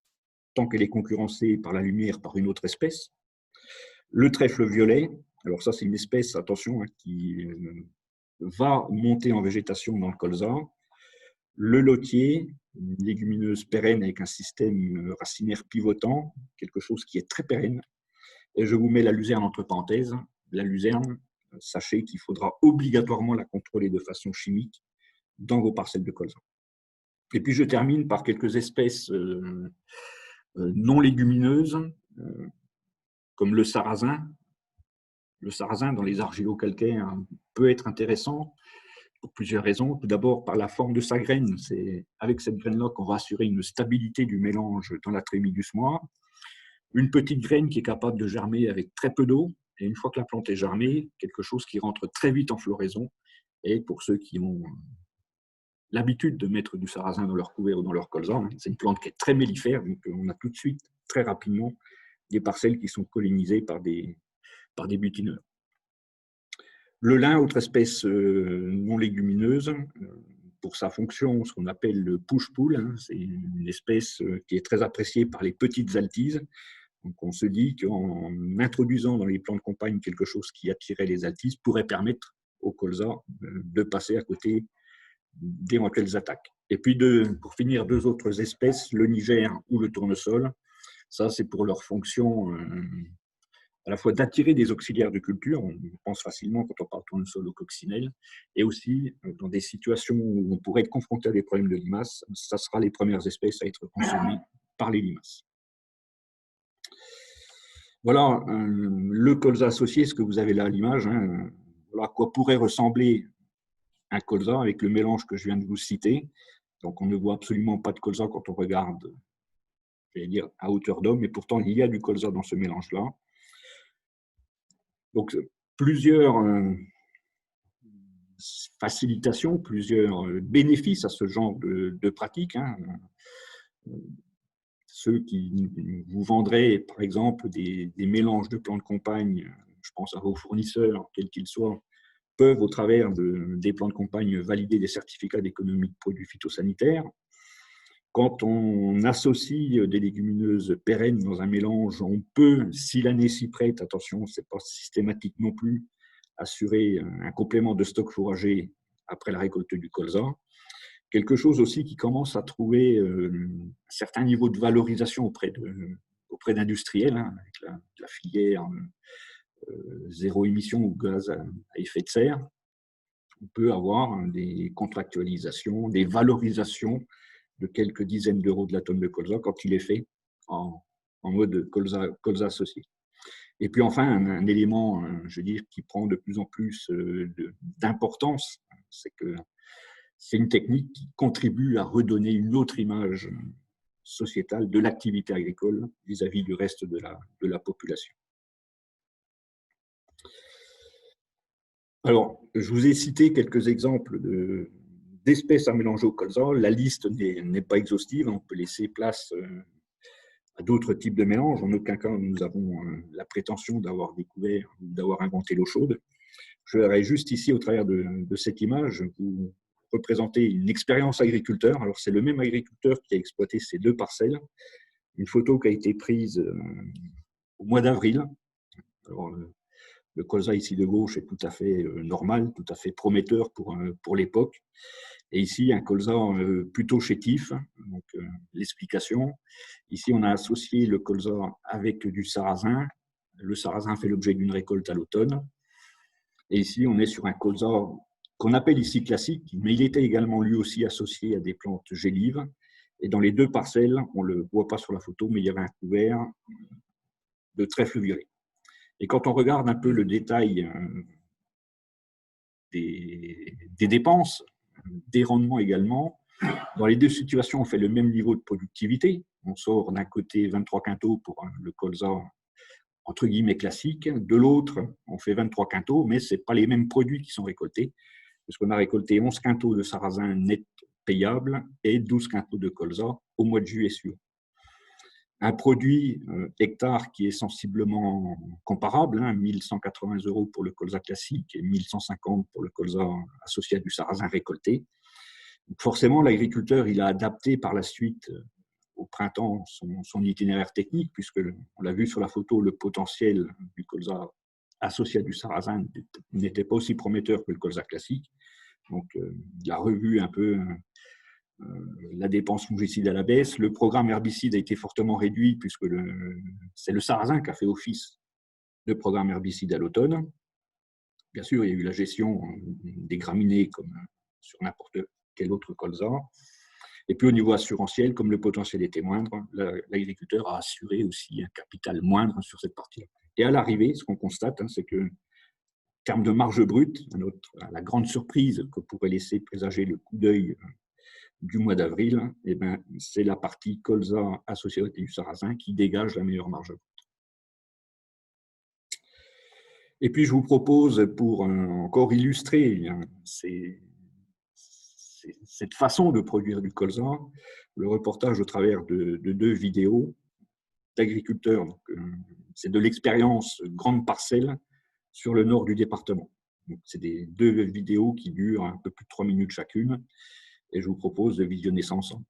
tant qu'elle est concurrencée par la lumière par une autre espèce. Le trèfle violet, alors ça c'est une espèce, attention, qui va monter en végétation dans le colza. Le lotier, une légumineuse pérenne avec un système racinaire pivotant, quelque chose qui est très pérenne. Et je vous mets la luzerne entre parenthèses. La luzerne, sachez qu'il faudra obligatoirement la contrôler de façon chimique dans vos parcelles de colza. Et puis je termine par quelques espèces non légumineuses, comme le sarrasin. Le sarrasin dans les argilo-calcaires peut être intéressant pour plusieurs raisons. Tout d'abord, par la forme de sa graine. C'est avec cette graine-là qu'on va assurer une stabilité du mélange dans la trémie du semoir. Une petite graine qui est capable de germer avec très peu d'eau. Et une fois que la plante est germée, quelque chose qui rentre très vite en floraison. Et pour ceux qui ont l'habitude de mettre du sarrasin dans leur couvert ou dans leur colza, c'est une plante qui est très mellifère. Donc on a tout de suite, très rapidement, des parcelles qui sont pollinisées par des butineurs. Le lin, autre espèce non légumineuse, pour sa fonction, ce qu'on appelle le push-pull, c'est une espèce qui est très appréciée par les petites altises. Donc on se dit qu'en introduisant dans les plants de campagne quelque chose qui attirait les altises pourrait permettre au colza de passer à côté d'éventuelles attaques. Et puis pour finir, 2 autres espèces, le niger ou le tournesol. Ça, c'est pour leur fonction à la fois d'attirer des auxiliaires de culture, on pense facilement quand on parle de tournesol au coccinelle, et aussi dans des situations où on pourrait être confronté à des problèmes de limaces, ça sera les premières espèces à être consommées par les limaces. Voilà le colza associé, ce que vous avez là à l'image. Voilà à quoi pourrait ressembler un colza avec le mélange que je viens de vous citer. Donc, on ne voit absolument pas de colza quand on regarde, j'allais dire, à hauteur d'homme, mais pourtant, il y a du colza dans ce mélange-là. Donc, plusieurs facilitations, plusieurs bénéfices à ce genre de pratique. Hein. Ceux qui vous vendraient, par exemple, des mélanges de plants de campagne, je pense à vos fournisseurs, quels qu'ils soient, peuvent, au travers des plans de campagne, valider des certificats d'économie de produits phytosanitaires. Quand on associe des légumineuses pérennes dans un mélange, on peut, si l'année s'y prête, attention, ce n'est pas systématique non plus, assurer un complément de stock fourrager après la récolte du colza. Quelque chose aussi qui commence à trouver un certain niveau de valorisation auprès d'industriels, hein, avec la filière zéro émission ou gaz à effet de serre. On peut avoir des contractualisations, des valorisations de quelques dizaines d'euros de la tonne de colza quand il est fait en mode colza associé. Et puis enfin, un élément, je veux dire, qui prend de plus en plus d'importance, c'est que c'est une technique qui contribue à redonner une autre image sociétale de l'activité agricole vis-à-vis du reste de la population. Alors, je vous ai cité quelques exemples d'espèces à mélanger au colza. La liste n'est pas exhaustive, on peut laisser place à d'autres types de mélanges. En aucun cas, nous avons la prétention d'avoir découvert ou d'avoir inventé l'eau chaude. Je voudrais juste ici, au travers de cette image, vous représenter une expérience agriculteur. Alors, c'est le même agriculteur qui a exploité ces 2 parcelles. Une photo qui a été prise au mois d'avril. Alors, le colza ici de gauche est tout à fait normal, tout à fait prometteur pour l'époque. Et ici, un colza plutôt chétif. Donc, l'explication. Ici, on a associé le colza avec du sarrasin. Le sarrasin fait l'objet d'une récolte à l'automne. Et ici, on est sur un colza qu'on appelle ici classique, mais il était également lui aussi associé à des plantes gélives. Et dans les 2 parcelles, on ne le voit pas sur la photo, mais il y avait un couvert de trèfle violet. Et quand on regarde un peu le détail des dépenses, des rendements également, dans les 2 situations, on fait le même niveau de productivité. On sort d'un côté 23 quintaux pour le colza entre guillemets classique. De l'autre, on fait 23 quintaux, mais ce n'est pas les mêmes produits qui sont récoltés, puisqu'on a récolté 11 quintaux de sarrasin net payable et 12 quintaux de colza au mois de juillet suivant. Un produit hectare qui est sensiblement comparable, 1 180 € pour le colza classique et 1 150 pour le colza associé à du sarrasin récolté. Donc forcément, l'agriculteur il a adapté par la suite au printemps son itinéraire technique, puisque on l'a vu sur la photo, le potentiel du colza associé à du sarrasin n'était pas aussi prometteur que le colza classique. Donc, il a revu un peu la dépense fongicide à la baisse. Le programme herbicide a été fortement réduit, puisque c'est le sarrasin qui a fait office de programme herbicide à l'automne. Bien sûr, il y a eu la gestion des graminées comme sur n'importe quel autre colza. Et puis au niveau assurantiel, comme le potentiel était moindre, l'agriculteur a assuré aussi un capital moindre sur cette partie-là. Et à l'arrivée, ce qu'on constate, c'est que, en termes de marge brute, la grande surprise que pourrait laisser présager le coup d'œil du mois d'avril, eh ben, c'est la partie colza associée du sarrasin qui dégage la meilleure marge brute. Et puis je vous propose, pour encore illustrer cette façon de produire du colza, le reportage au travers de 2 vidéos d'agriculteurs. C'est de l'expérience grande parcelle sur le nord du département. C'est des 2 vidéos qui durent un peu plus de 3 minutes chacune, et je vous propose de visionner ça ensemble.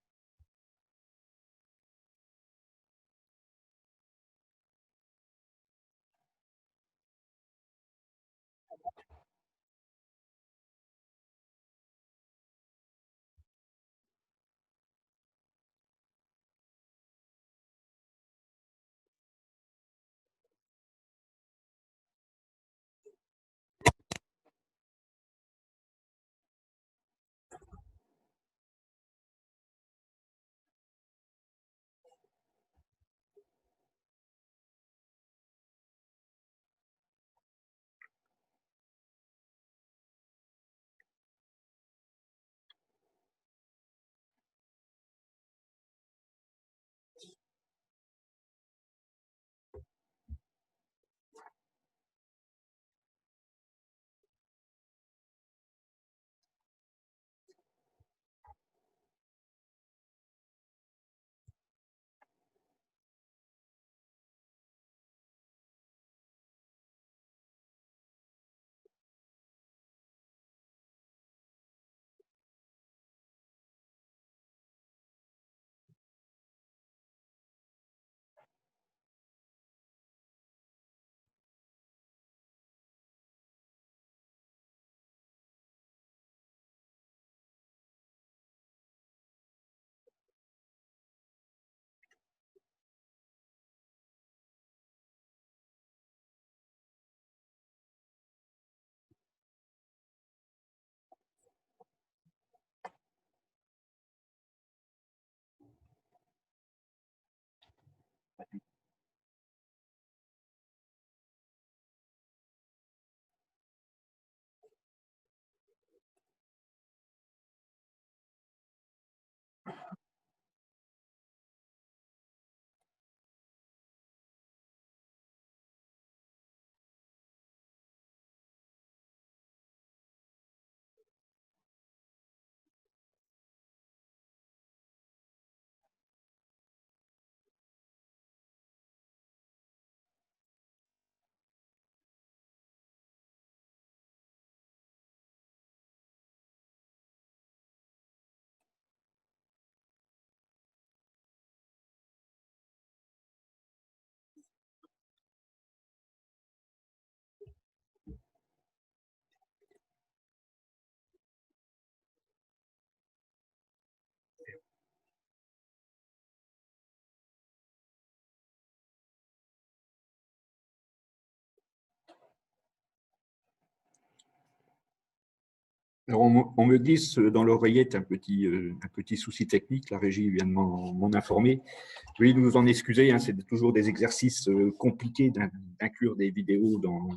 Alors, on me glisse dans l'oreillette un petit souci technique. La régie vient de m'en informer. Veuillez nous en excuser, hein, c'est toujours des exercices compliqués d'inclure des vidéos dans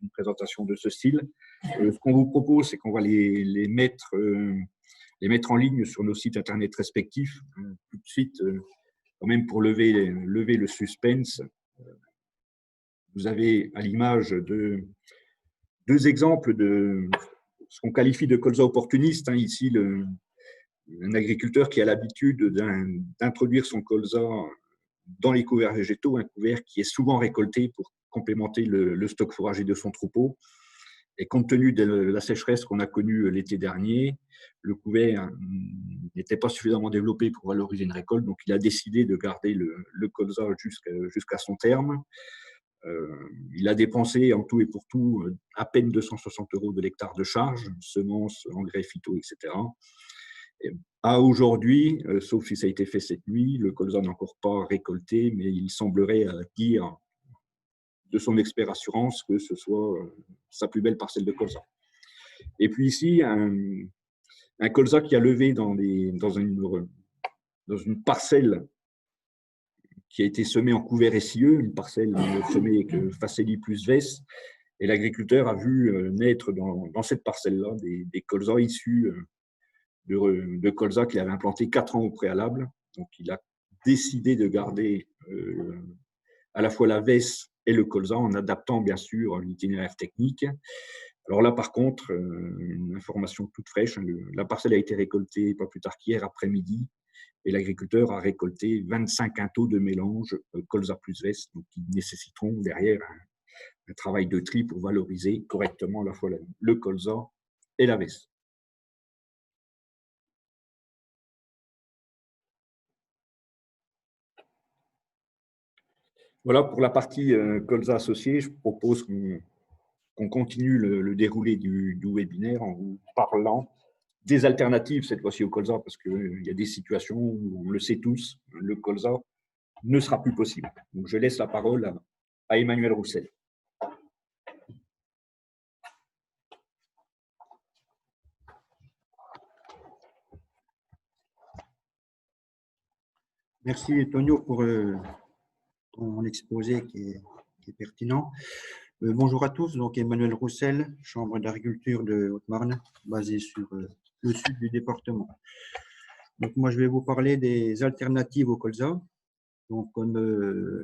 une présentation de ce style. Ce qu'on vous propose, c'est qu'on va les mettre en ligne sur nos sites internet respectifs. Tout de suite, quand même pour lever le suspense, vous avez à l'image deux exemples de ce qu'on qualifie de colza opportuniste. Hein, ici, un agriculteur qui a l'habitude d'introduire son colza dans les couverts végétaux, un couvert qui est souvent récolté pour complémenter le stock fourrager de son troupeau. Et compte tenu de la sécheresse qu'on a connue l'été dernier, le couvert n'était pas suffisamment développé pour valoriser une récolte, donc il a décidé de garder le colza jusqu'à son terme. Il a dépensé en tout et pour tout à peine 260 € de l'hectare de charge, semences, engrais, phyto, etc. Et à aujourd'hui, sauf si ça a été fait cette nuit, le colza n'est encore pas récolté, mais il semblerait dire de son expert assurance que ce soit sa plus belle parcelle de colza. Et puis ici, un colza qui a levé dans une parcelle qui a été semée en couvert SIE, une parcelle semée avec Faceli plus VES, et l'agriculteur a vu naître dans cette parcelle-là des colzas issus de colza qu'il avait implanté 4 ans au préalable. Donc, il a décidé de garder à la fois la VES et le colza en adaptant bien sûr l'itinéraire technique. Alors là, par contre, une information toute fraîche, hein, la parcelle a été récoltée pas plus tard qu'hier après-midi et l'agriculteur a récolté 25 quintaux de mélange colza plus VES, donc qui nécessiteront derrière un travail de tri pour valoriser correctement à la fois le colza et la VES. Voilà pour la partie colza associée. Je propose qu'on continue le déroulé du webinaire en vous parlant des alternatives, cette fois-ci au colza, parce qu'il y a des situations où, on le sait tous, le colza ne sera plus possible. Donc, je laisse la parole à Emmanuel Roussel. Merci, Tonio, pour ton exposé qui est pertinent. Bonjour à tous, donc Emmanuel Roussel, Chambre d'agriculture de Haute-Marne, basée sur le sud du département. Donc moi, je vais vous parler des alternatives au colza. Donc comme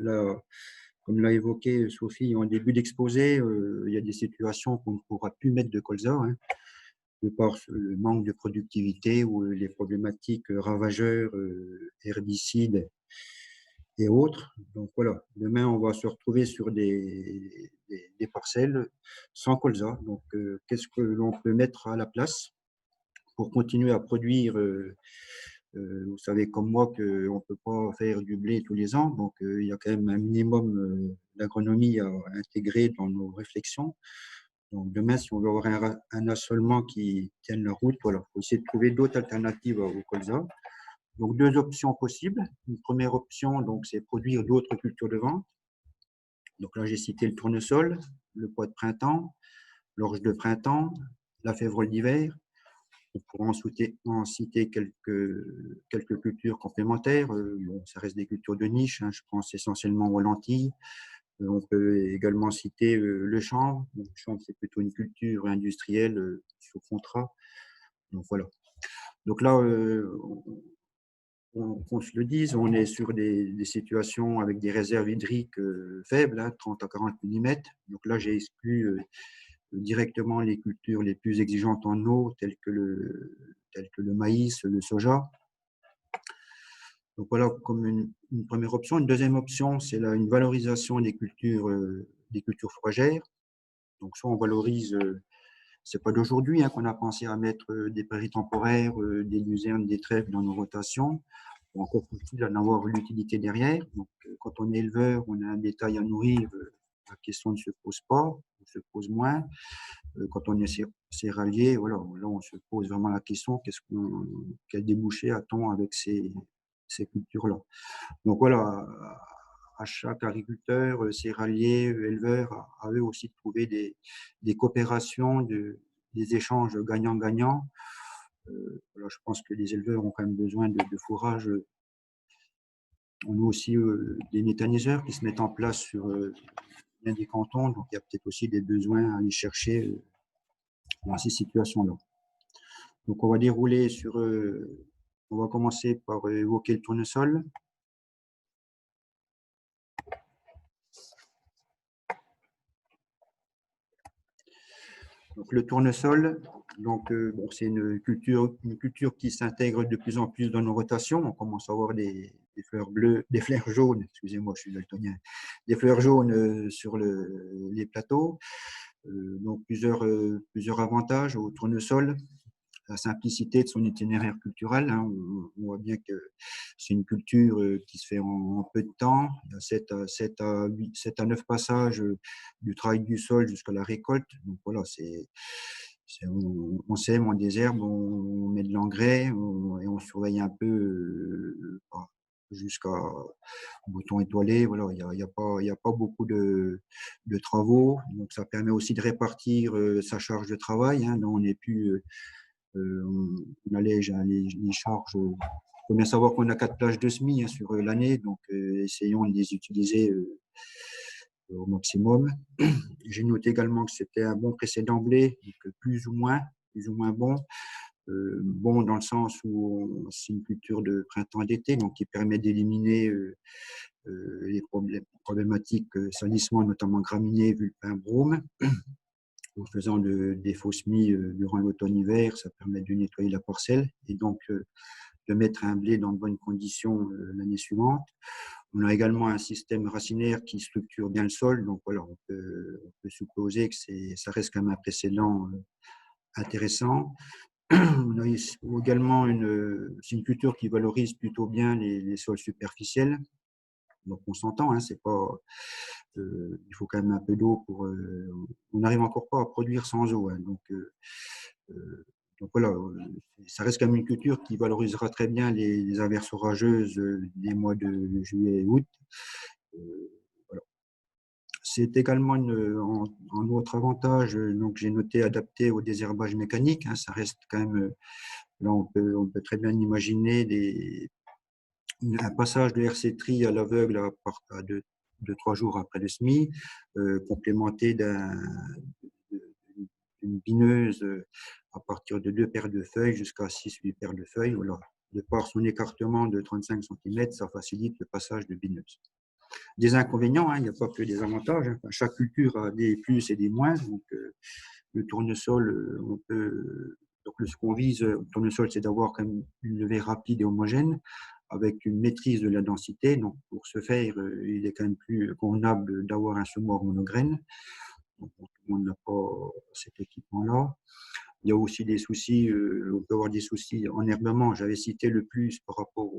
l'a évoqué Sophie en début d'exposé, il y a des situations qu'on ne pourra plus mettre de colza, hein, de par le manque de productivité ou les problématiques ravageurs, herbicides et autres. Donc voilà, demain on va se retrouver sur des parcelles sans colza. Donc qu'est-ce que l'on peut mettre à la place pour continuer à produire? Vous savez comme moi qu'on ne peut pas faire du blé tous les ans, donc il y a quand même un minimum d'agronomie à intégrer dans nos réflexions. Donc demain, si on veut avoir un assolement qui tienne la route, voilà, il faut essayer de trouver d'autres alternatives au colza. Donc, deux options possibles. Une première option, donc, c'est produire d'autres cultures de vente. Donc là, j'ai cité le tournesol, le pois de printemps, l'orge de printemps, la févrole d'hiver. On pourra en citer quelques cultures complémentaires. Bon, ça reste des cultures de niche, hein, je pense essentiellement aux lentilles. On peut également citer le chanvre. Le chanvre, c'est plutôt une culture industrielle sous contrat. Donc voilà. Donc là, qu'on se le dise, on est sur des situations avec des réserves hydriques faibles, hein, 30 à 40 mm. Donc là, j'ai exclu directement les cultures les plus exigeantes en eau, telles que le maïs, le soja. Donc voilà comme une première option. Une deuxième option, c'est une valorisation des cultures fourragères. Donc soit on valorise, c'est pas d'aujourd'hui hein, qu'on a pensé à mettre des prairies temporaires, des luzernes, des trèfles dans nos rotations. Encore faut-il en avoir l'utilité derrière. Donc quand on est éleveur, on a un bétail à nourrir, la question ne se pose pas, ou se pose moins. Quand on est céréalier, voilà, là on se pose vraiment la question quel débouché a-t-on avec ces cultures-là. Donc voilà, à chaque agriculteur, céréalier, éleveur, à eux aussi de trouver des coopérations, des échanges gagnant-gagnant. Voilà, je pense que les éleveurs ont quand même besoin de fourrage. On a aussi des méthaniseurs qui se mettent en place sur bien des cantons, donc il y a peut-être aussi des besoins à aller chercher dans ces situations-là. Donc on va dérouler on va commencer par évoquer le tournesol. Donc, le tournesol, donc, bon, c'est une culture qui s'intègre de plus en plus dans nos rotations. On commence à avoir des fleurs bleues, des fleurs jaunes, excusez-moi, je suis daltonien, des fleurs jaunes sur les plateaux. Donc, plusieurs avantages au tournesol. La simplicité de son itinéraire culturel. Hein. On voit bien que c'est une culture qui se fait en peu de temps. Il y a 7 à 9 passages du travail du sol jusqu'à la récolte. Donc voilà, on sème, on désherbe, on met de l'engrais et on surveille un peu jusqu'au bouton étoilé. Voilà, il y a pas beaucoup de travaux. Donc ça permet aussi de répartir sa charge de travail. Hein. Donc on n'est plus on allège les charges. Il faut bien savoir qu'on a 4 plages de semis hein, sur l'année, donc essayons de les utiliser au maximum. J'ai noté également que c'était un bon précédent blé, donc plus ou moins bon. Bon dans le sens où c'est une culture de printemps et d'été, donc qui permet d'éliminer les problématiques salissement, notamment graminées, vulpin, brome. En faisant des faux semis durant l'automne-hiver, ça permet de nettoyer la parcelle et donc de mettre un blé dans de bonnes conditions l'année suivante. On a également un système racinaire qui structure bien le sol, donc voilà, on peut supposer que ça reste quand même un précédent intéressant. On a également c'est une culture qui valorise plutôt bien les sols superficiels. Donc on s'entend, hein, c'est pas, il faut quand même un peu d'eau on n'arrive encore pas à produire sans eau. Hein, donc voilà, ça reste quand même une culture qui valorisera très bien les averses orageuses des mois de juillet et août. Voilà. C'est également un autre avantage, donc j'ai noté adapté au désherbage mécanique. Hein, ça reste quand même, là on peut très bien imaginer un passage de RC tri à l'aveugle à 2-3 jours après le semis, complémenté d'une bineuse à partir de 2 paires de feuilles jusqu'à 6-8 paires de feuilles. Voilà. De par son écartement de 35 cm, ça facilite le passage de bineuse. Des inconvénients, hein, il n'y a pas que des avantages. Hein. Enfin, chaque culture a des plus et des moins. Donc, le tournesol, donc ce qu'on vise au tournesol, c'est d'avoir quand même une levée rapide et homogène avec une maîtrise de la densité. Donc, pour ce faire, il est quand même plus convenable d'avoir un semoir monograine. Donc, tout le monde n'a pas cet équipement-là. Il y a aussi des soucis, on peut avoir des soucis en herbement. J'avais cité le plus par rapport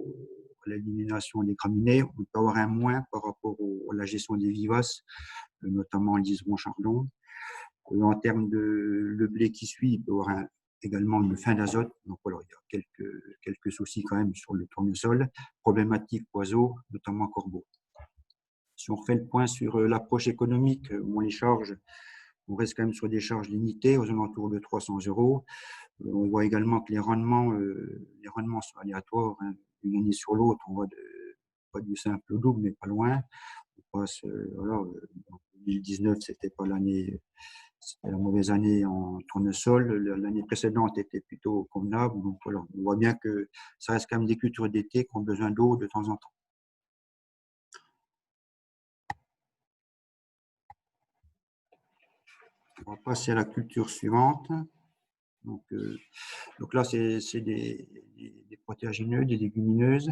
à l'élimination des graminées. On peut avoir un moins par rapport à la gestion des vivaces, notamment liseron, chardon. En termes de le blé qui suit, il peut y avoir également une fin d'azote. Donc voilà, il y a quelques soucis quand même sur le tournesol. Problématique oiseaux, notamment corbeaux. Si on refait le point sur l'approche économique, les charges On reste quand même sur des charges limitées aux alentours de 300 €. On voit également que les rendements sont aléatoires, hein. D'une année sur l'autre, on va pas du simple au double, mais pas loin. On passe, voilà, en 2019, c'était pas l'année, c'était la mauvaise année en tournesol. L'année précédente était plutôt convenable. Donc voilà, on voit bien que ça reste quand même des cultures d'été qui ont besoin d'eau de temps en temps. On va passer à la culture suivante. Donc là, c'est des protéagineux, des légumineuses.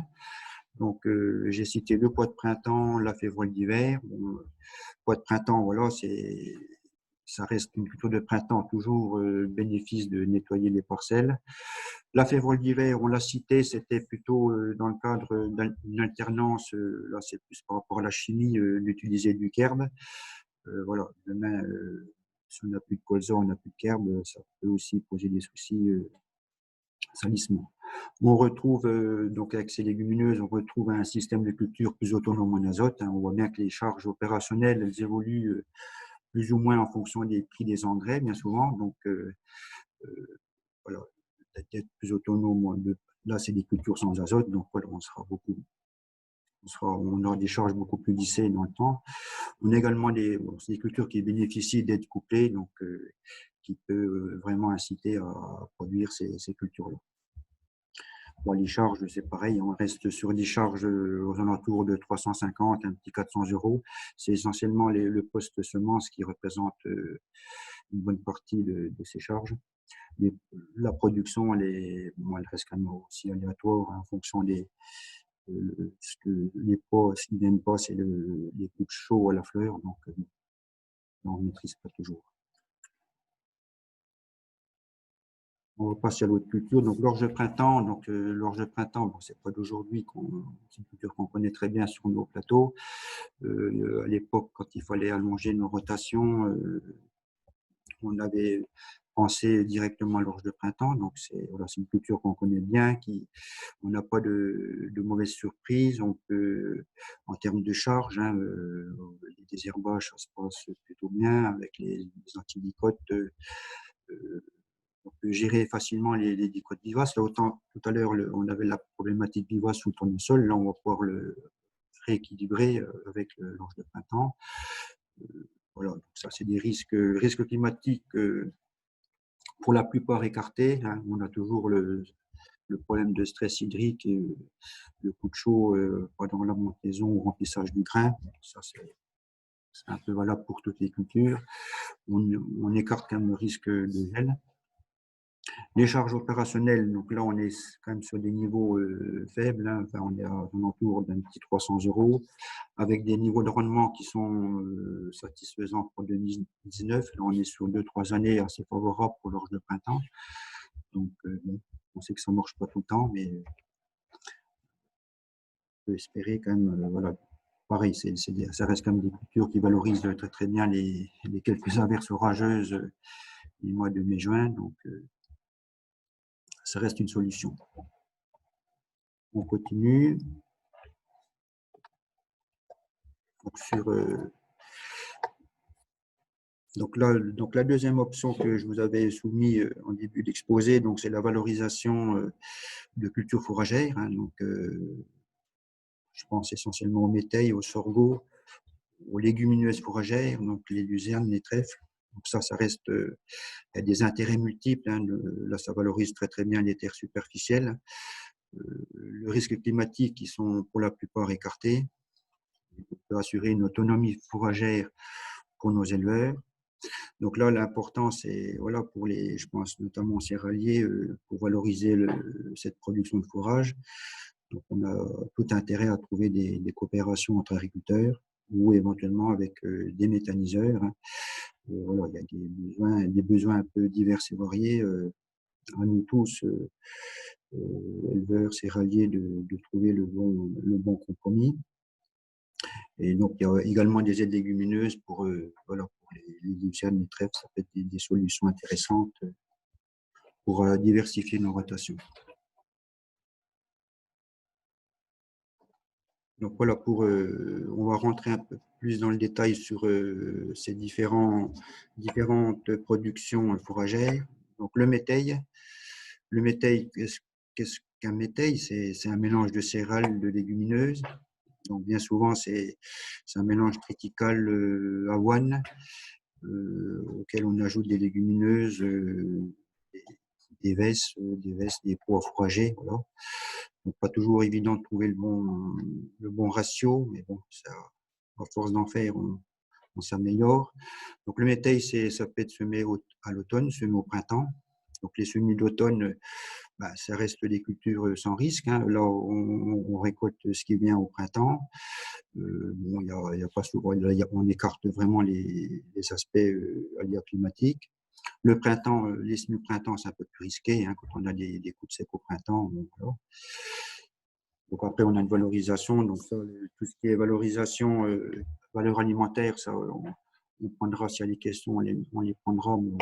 Donc, j'ai cité le pois de printemps, la févrole d'hiver. Bon, le pois de printemps, voilà, ça reste une culture de printemps, toujours bénéfice de nettoyer les parcelles. La févrole d'hiver, on l'a cité, c'était plutôt dans le cadre d'une alternance. Là, c'est plus par rapport à la chimie, d'utiliser du kerbe. Voilà, demain, si on n'a plus de colza, on n'a plus de kerbe, ça peut aussi poser des soucis salissement. On retrouve, donc avec ces légumineuses, on retrouve un système de culture plus autonome en azote, hein. On voit bien que les charges opérationnelles, elles évoluent plus ou moins en fonction des prix des engrais, bien souvent. Donc, voilà, d'être plus autonome. Là, c'est des cultures sans azote, donc voilà, on aura des charges beaucoup plus lissées dans le temps. On a également c'est des cultures qui bénéficient d'être couplées, donc qui peut vraiment inciter à produire ces cultures-là. Bon, les charges, c'est pareil, on reste sur des charges aux alentours de 350, un petit 400 €. C'est essentiellement le poste semence qui représente une bonne partie de ces charges. La production, elle reste quand même aussi aléatoire, hein, en fonction les pots, ce qui viennent pas, c'est les coups chauds à la fleur, donc on ne maîtrise pas toujours. On va passer à l'autre culture. Donc, l'orge de printemps. Donc, l'orge de printemps, bon, c'est pas d'aujourd'hui, c'est une culture qu'on connaît très bien sur nos plateaux. À l'époque, quand il fallait allonger nos rotations, on avait pensé directement à l'orge de printemps. Donc, voilà, c'est une culture qu'on connaît bien, on n'a pas de mauvaises surprises. On peut, en termes de charge, hein, les désherbages, ça se passe plutôt bien avec les antibiotiques. On peut gérer facilement les dicotes vivaces. Là, autant tout à l'heure, on avait la problématique vivace sous le tournesol. Là, on va pouvoir le rééquilibrer avec l'orge de printemps. Voilà, donc ça, c'est des risques climatiques pour la plupart écartés, hein. On a toujours le problème de stress hydrique et le coup de chaud pendant la montaison ou remplissage du grain. Ça, c'est un peu valable pour toutes les cultures. On écarte quand même le risque de gel. Les charges opérationnelles, donc là, on est quand même sur des niveaux faibles, hein. Enfin, on est à l'entour d'un petit 300 €, avec des niveaux de rendement qui sont satisfaisants pour 2019. Là, on est sur 2-3 années assez favorables pour l'orge de printemps. Donc, bon, on sait que ça ne marche pas tout le temps, mais on peut espérer quand même, voilà. Pareil, ça reste quand même des cultures qui valorisent très, très bien les quelques averses orageuses du mois de mai-juin. Donc, ça reste une solution. On continue. Donc, la deuxième option que je vous avais soumise en début d'exposé, donc c'est la valorisation de cultures fourragères, hein. Donc, je pense essentiellement aux métailles, aux sorgho, aux légumineuses fourragères, donc les luzernes, les trèfles. Donc ça reste, il y a des intérêts multiples, hein. Là, ça valorise très très bien les terres superficielles. Le risque climatique, qui sont pour la plupart écartés. On peut assurer une autonomie fourragère pour nos éleveurs. Donc là, l'important, c'est, voilà, je pense notamment aux céréaliers, pour valoriser cette production de fourrage. Donc, on a tout intérêt à trouver des coopérations entre agriculteurs ou éventuellement avec des méthaniseurs, hein. Voilà, il y a des besoins un peu divers et variés, à nous tous, éleveurs, céréaliers, de trouver le bon compromis. Et donc, il y a également des aides légumineuses pour, voilà, pour les luciernes, les trèfles. Ça peut être des solutions intéressantes pour diversifier nos rotations. Donc voilà, on va rentrer un peu plus dans le détail sur ces différentes productions fourragères. Donc le métail, qu'est-ce qu'un métail? C'est un mélange de céréales, de légumineuses. Donc bien souvent, c'est un mélange triticale avoine auquel on ajoute des légumineuses, des pois fourragers. Voilà. Donc, pas toujours évident de trouver le bon ratio, mais bon, ça, à force d'en faire, on s'améliore. Donc, le métail, ça peut être semé à l'automne, semé au printemps. Donc, les semis d'automne, bah, ça reste des cultures sans risque, hein. Là, on récolte ce qui vient au printemps. Bon, y a pas souvent, on écarte vraiment les aspects aléas climatiques. Le printemps, les semis printemps, c'est un peu plus risqué, hein, quand on a des coups de sec au printemps. Donc, voilà. Donc après, on a une valorisation. Donc ça, tout ce qui est valorisation, valeur alimentaire, ça, on prendra, s'il y a des questions, on les prendra, mais on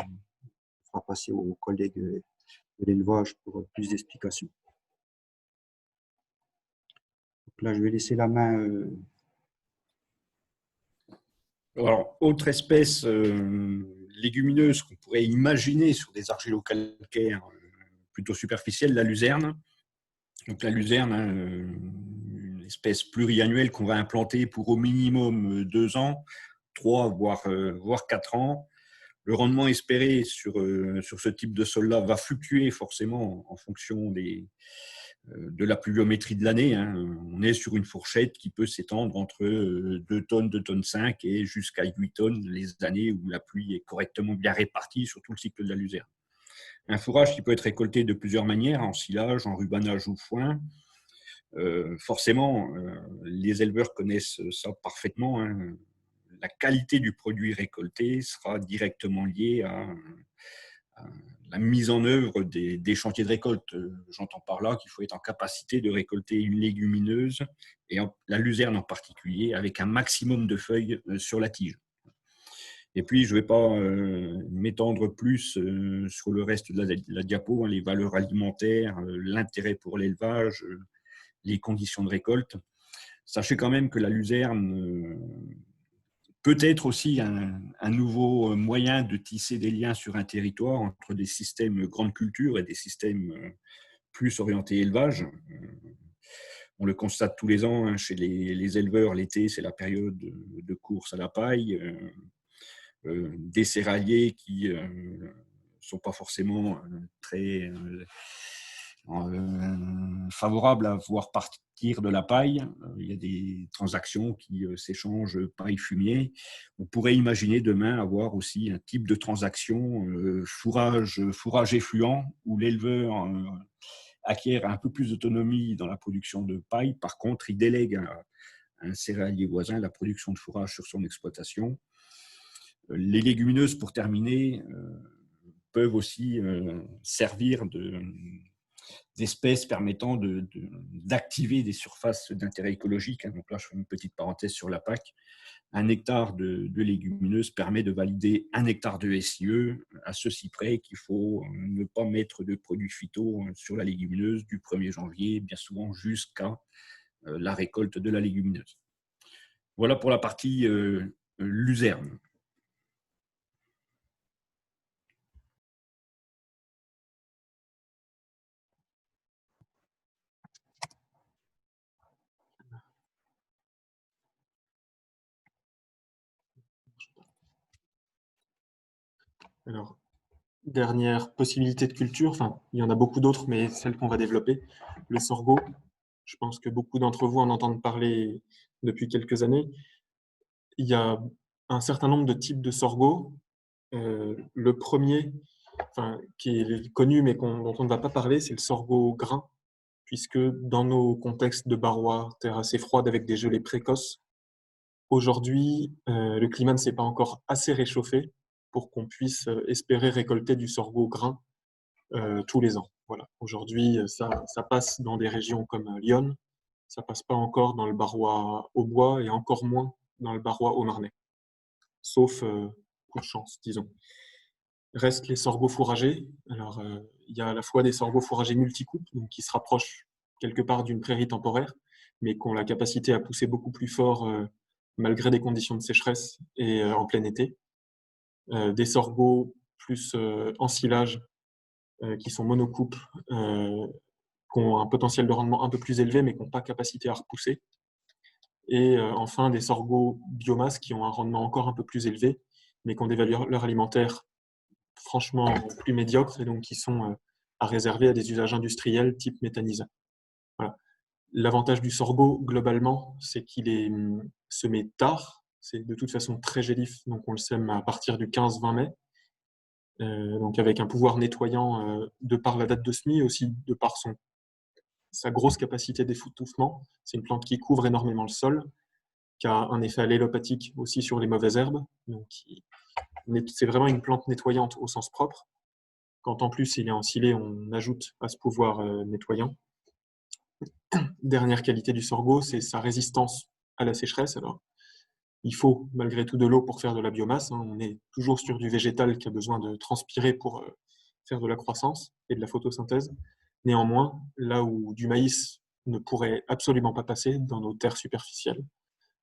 fera passer aux collègues de l'élevage pour plus d'explications. Donc là, je vais laisser la main. Alors, autre espèce légumineuse qu'on pourrait imaginer sur des argilo-calcaires plutôt superficielles, la luzerne. Donc la luzerne, hein, une espèce pluriannuelle qu'on va implanter pour au minimum 2 ans, 3 voire 4 ans. Le rendement espéré sur ce type de sol-là va fluctuer forcément en fonction de la pluviométrie de l'année, hein. On est sur une fourchette qui peut s'étendre entre 2 tonnes, 2 tonnes 5 et jusqu'à 8 tonnes les années où la pluie est correctement bien répartie sur tout le cycle de la luzerne. Un fourrage qui peut être récolté de plusieurs manières, en silage, en rubanage ou foin. Forcément, les éleveurs connaissent ça parfaitement, hein. La qualité du produit récolté sera directement liée à la mise en œuvre des chantiers de récolte. J'entends par là qu'il faut être en capacité de récolter une légumineuse, et la luzerne en particulier, avec un maximum de feuilles sur la tige. Et puis, je ne vais pas m'étendre plus sur le reste de la diapo, hein, les valeurs alimentaires, l'intérêt pour l'élevage, les conditions de récolte. Sachez quand même que la luzerne peut être aussi un nouveau moyen de tisser des liens sur un territoire entre des systèmes grande culture et des systèmes plus orientés élevage. On le constate tous les ans, hein, chez les éleveurs, l'été, c'est la période de course à la paille. Des céréaliers qui ne sont pas forcément très favorables à voir partir de la paille. Il y a des transactions qui s'échangent paille-fumier. On pourrait imaginer demain avoir aussi un type de transaction fourrage effluent où l'éleveur acquiert un peu plus d'autonomie dans la production de paille. Par contre, il délègue à un céréalier voisin la production de fourrage sur son exploitation. Les légumineuses, pour terminer, peuvent aussi servir d'espèces permettant d'activer des surfaces d'intérêt écologique. Donc là, je fais une petite parenthèse sur la PAC. Un hectare de légumineuses permet de valider 1 hectare de SIE, à ceci près qu'il faut ne pas mettre de produits phyto sur la légumineuse du 1er janvier, bien souvent jusqu'à la récolte de la légumineuse. Voilà pour la partie luzerne. Alors, dernière possibilité de culture, enfin, il y en a beaucoup d'autres, mais celle qu'on va développer, le sorgho. Je pense que beaucoup d'entre vous en entendent parler depuis quelques années. Il y a un certain nombre de types de sorgho. Le premier, enfin, qui est connu mais dont on ne va pas parler, c'est le sorgho grain, puisque dans nos contextes de Barrois, terre assez froide avec des gelées précoces, aujourd'hui, le climat ne s'est pas encore assez réchauffé pour qu'on puisse espérer récolter du sorgho grain tous les ans. Voilà. Aujourd'hui, ça passe dans des régions comme Lyon, ça passe pas encore dans le Barrois aubois et encore moins dans le Barrois haut-marnais, sauf coup de chance, disons. Restent les sorgho fourragers. Alors, il y a à la fois des sorgho fourragers multicoupes, donc qui se rapprochent quelque part d'une prairie temporaire, mais qui ont la capacité à pousser beaucoup plus fort malgré des conditions de sécheresse et en plein été. Des sorgho plus ensilage qui sont monocoupes, qui ont un potentiel de rendement un peu plus élevé, mais qui n'ont pas capacité à repousser. Et enfin, des sorgho biomasse qui ont un rendement encore un peu plus élevé, mais qui ont des valeurs alimentaires franchement plus médiocres et donc qui sont à réserver à des usages industriels type méthaniseur. Voilà. L'avantage du sorgho, globalement, c'est qu'il se met tard. C'est de toute façon très gélif, donc on le sème à partir du 15-20 mai. Donc avec un pouvoir nettoyant de par la date de semis, aussi de par sa grosse capacité d'étouffement. C'est une plante qui couvre énormément le sol, qui a un effet allélopathique aussi sur les mauvaises herbes. Donc c'est vraiment une plante nettoyante au sens propre. Quand en plus il est ensilé, on ajoute à ce pouvoir nettoyant. Dernière qualité du sorgho, c'est sa résistance à la sécheresse. Alors, il faut malgré tout de l'eau pour faire de la biomasse. On est toujours sur du végétal qui a besoin de transpirer pour faire de la croissance et de la photosynthèse. Néanmoins, là où du maïs ne pourrait absolument pas passer dans nos terres superficielles,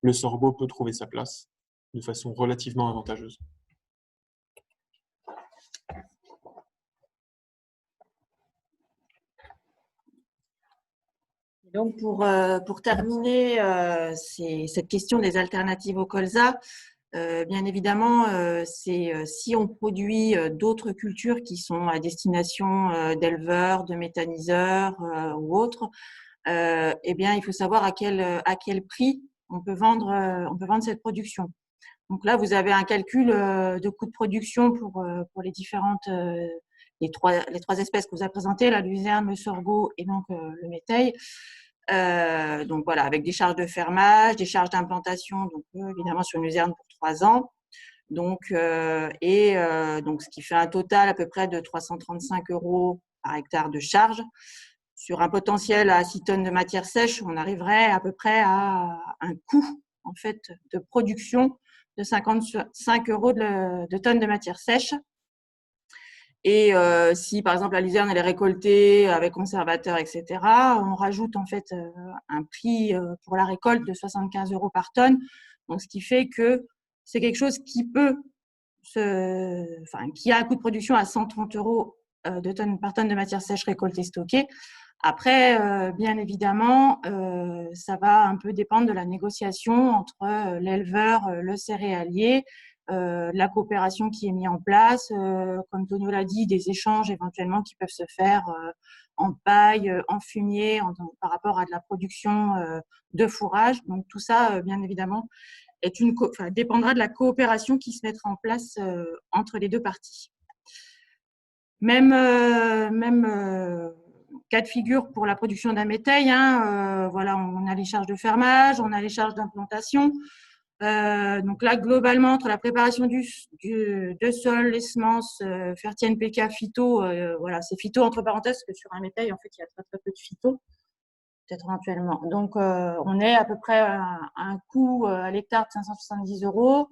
le sorgho peut trouver sa place de façon relativement avantageuse. Donc, pour terminer cette question des alternatives au colza, bien évidemment, c'est si on produit d'autres cultures qui sont à destination d'éleveurs, de méthaniseurs ou autres, eh bien, il faut savoir à quel prix on peut vendre cette production. Donc là, vous avez un calcul de coût de production pour les différentes les trois espèces que vous avez présentées, la luzerne, le sorgho et donc le métail. Donc voilà, avec des charges de fermage, des charges d'implantation, donc évidemment sur une luzerne pour 3 ans. Donc donc ce qui fait un total à peu près de 335 € par hectare de charge. Sur un potentiel à 6 tonnes de matière sèche, on arriverait à peu près à un coût en fait de production de 55 € de tonne de matière sèche. Et si par exemple la luzerne elle est récoltée avec conservateur, etc., on rajoute en fait un prix pour la récolte de 75 € par tonne. Donc ce qui fait que c'est quelque chose qui qui a un coût de production à 130 € par tonne de matière sèche récoltée stockée. Après, bien évidemment, ça va un peu dépendre de la négociation entre l'éleveur, le céréalier, la coopération qui est mise en place, comme Tonio l'a dit, des échanges éventuellement qui peuvent se faire en paille, en fumier, par rapport à de la production de fourrage. Donc tout ça, bien évidemment, dépendra de la coopération qui se mettra en place entre les deux parties. Même cas de figure pour la production d'un métail. Voilà, on a les charges de fermage, on a les charges d'implantation. Donc là, globalement, entre la préparation de sol, les semences, fertier NPK, phyto, voilà, c'est phyto entre parenthèses, parce que sur un métail, en fait, il y a très, très peu de phyto, peut-être éventuellement. Donc, on est à peu près à un coût à l'hectare de 570 €.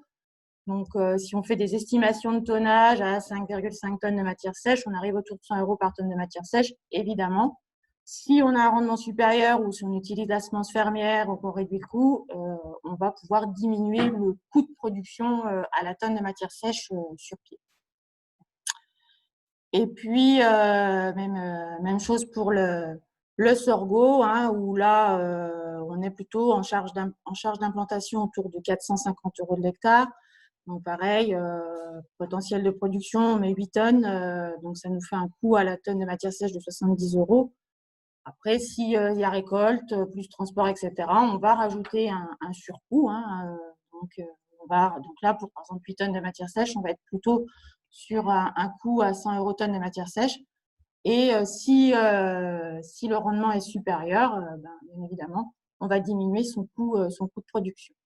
Donc, si on fait des estimations de tonnage à 5,5 tonnes de matière sèche, on arrive autour de 100 € par tonne de matière sèche, évidemment. Si on a un rendement supérieur ou si on utilise la semence fermière ou qu'on réduit le coût, on va pouvoir diminuer le coût de production à la tonne de matière sèche sur pied. Et puis, même chose pour le sorgho, où là, on est plutôt en charge d'implantation autour de 450 € de l'hectare. Donc pareil, potentiel de production, on met 8 tonnes, donc ça nous fait un coût à la tonne de matière sèche de 70 €. Après, s'il y a récolte, plus transport, etc., on va rajouter un surcoût. Donc là, pour par exemple 8 tonnes de matière sèche, on va être plutôt sur un coût à 100 € tonne de matière sèche. Et si le rendement est supérieur, bien évidemment, on va diminuer son coût de production.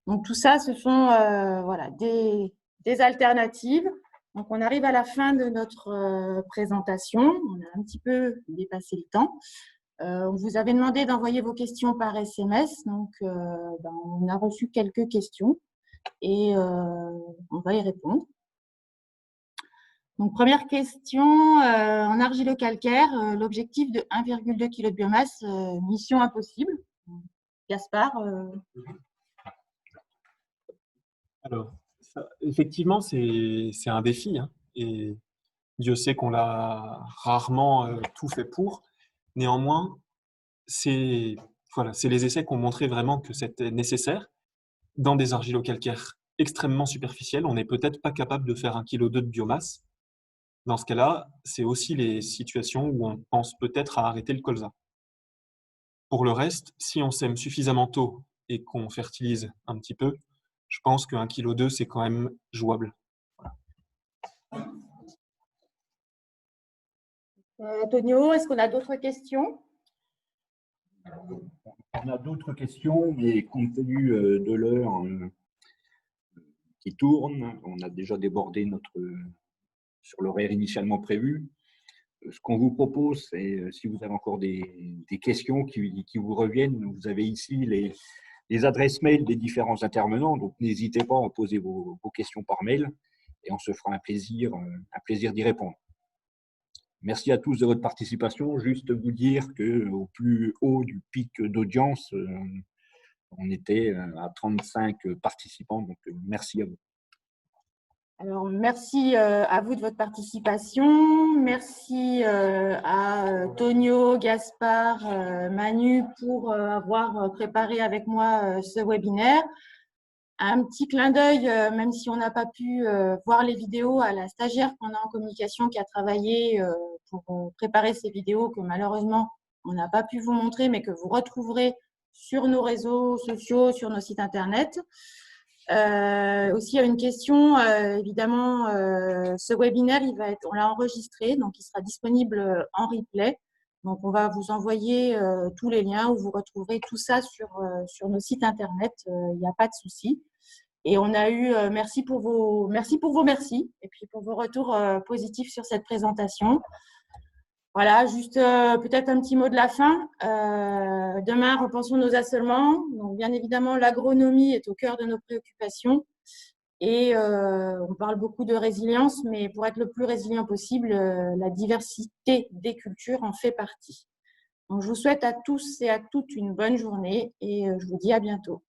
Donc tout ça, ce sont des alternatives. Donc on arrive à la fin de notre présentation. On a un petit peu dépassé le temps. On vous avait demandé d'envoyer vos questions par SMS. Donc on a reçu quelques questions et on va y répondre. Donc première question, en argilo-calcaire, l'objectif de 1,2 kg de biomasse, mission impossible. Gaspard Alors, effectivement, c'est un défi, hein, et Dieu sait qu'on l'a rarement tout fait pour. Néanmoins, c'est voilà, les essais qui ont montré vraiment que c'était nécessaire. Dans des argilo-calcaires extrêmement superficiels, on n'est peut-être pas capable de faire 1,2 kg de biomasse. Dans ce cas-là, c'est aussi les situations où on pense peut-être à arrêter le colza. Pour le reste, si on sème suffisamment tôt et qu'on fertilise un petit peu, je pense que 1,2 kg, c'est quand même jouable. Tonio, est-ce qu'on a d'autres questions? On a d'autres questions, mais compte tenu de l'heure qui tourne, on a déjà débordé sur l'horaire initialement prévu. Ce qu'on vous propose, c'est si vous avez encore des questions qui vous reviennent, vous avez ici les adresses mail des différents intervenants, donc n'hésitez pas à poser vos questions par mail et on se fera un plaisir d'y répondre. Merci à tous de votre participation. Juste vous dire qu'au plus haut du pic d'audience, on était à 35 participants, donc merci à vous. Alors, merci à vous de votre participation. Merci à Tonio, Gaspard, Manu pour avoir préparé avec moi ce webinaire. Un petit clin d'œil, même si on n'a pas pu voir les vidéos, à la stagiaire qu'on a en communication qui a travaillé pour préparer ces vidéos que malheureusement on n'a pas pu vous montrer, mais que vous retrouverez sur nos réseaux sociaux, sur nos sites internet. Aussi, il y a une question, évidemment, ce webinaire, on l'a enregistré, donc il sera disponible en replay. Donc, on va vous envoyer tous les liens où vous retrouverez tout ça sur nos sites internet. Il n'y a pas de souci. Et on a eu merci pour vos merci et puis pour vos retours positifs sur cette présentation. Voilà, juste peut-être un petit mot de la fin. Demain, repensons nos assolements. Donc, bien évidemment, l'agronomie est au cœur de nos préoccupations. Et on parle beaucoup de résilience, mais pour être le plus résilient possible, la diversité des cultures en fait partie. Donc, je vous souhaite à tous et à toutes une bonne journée et je vous dis à bientôt.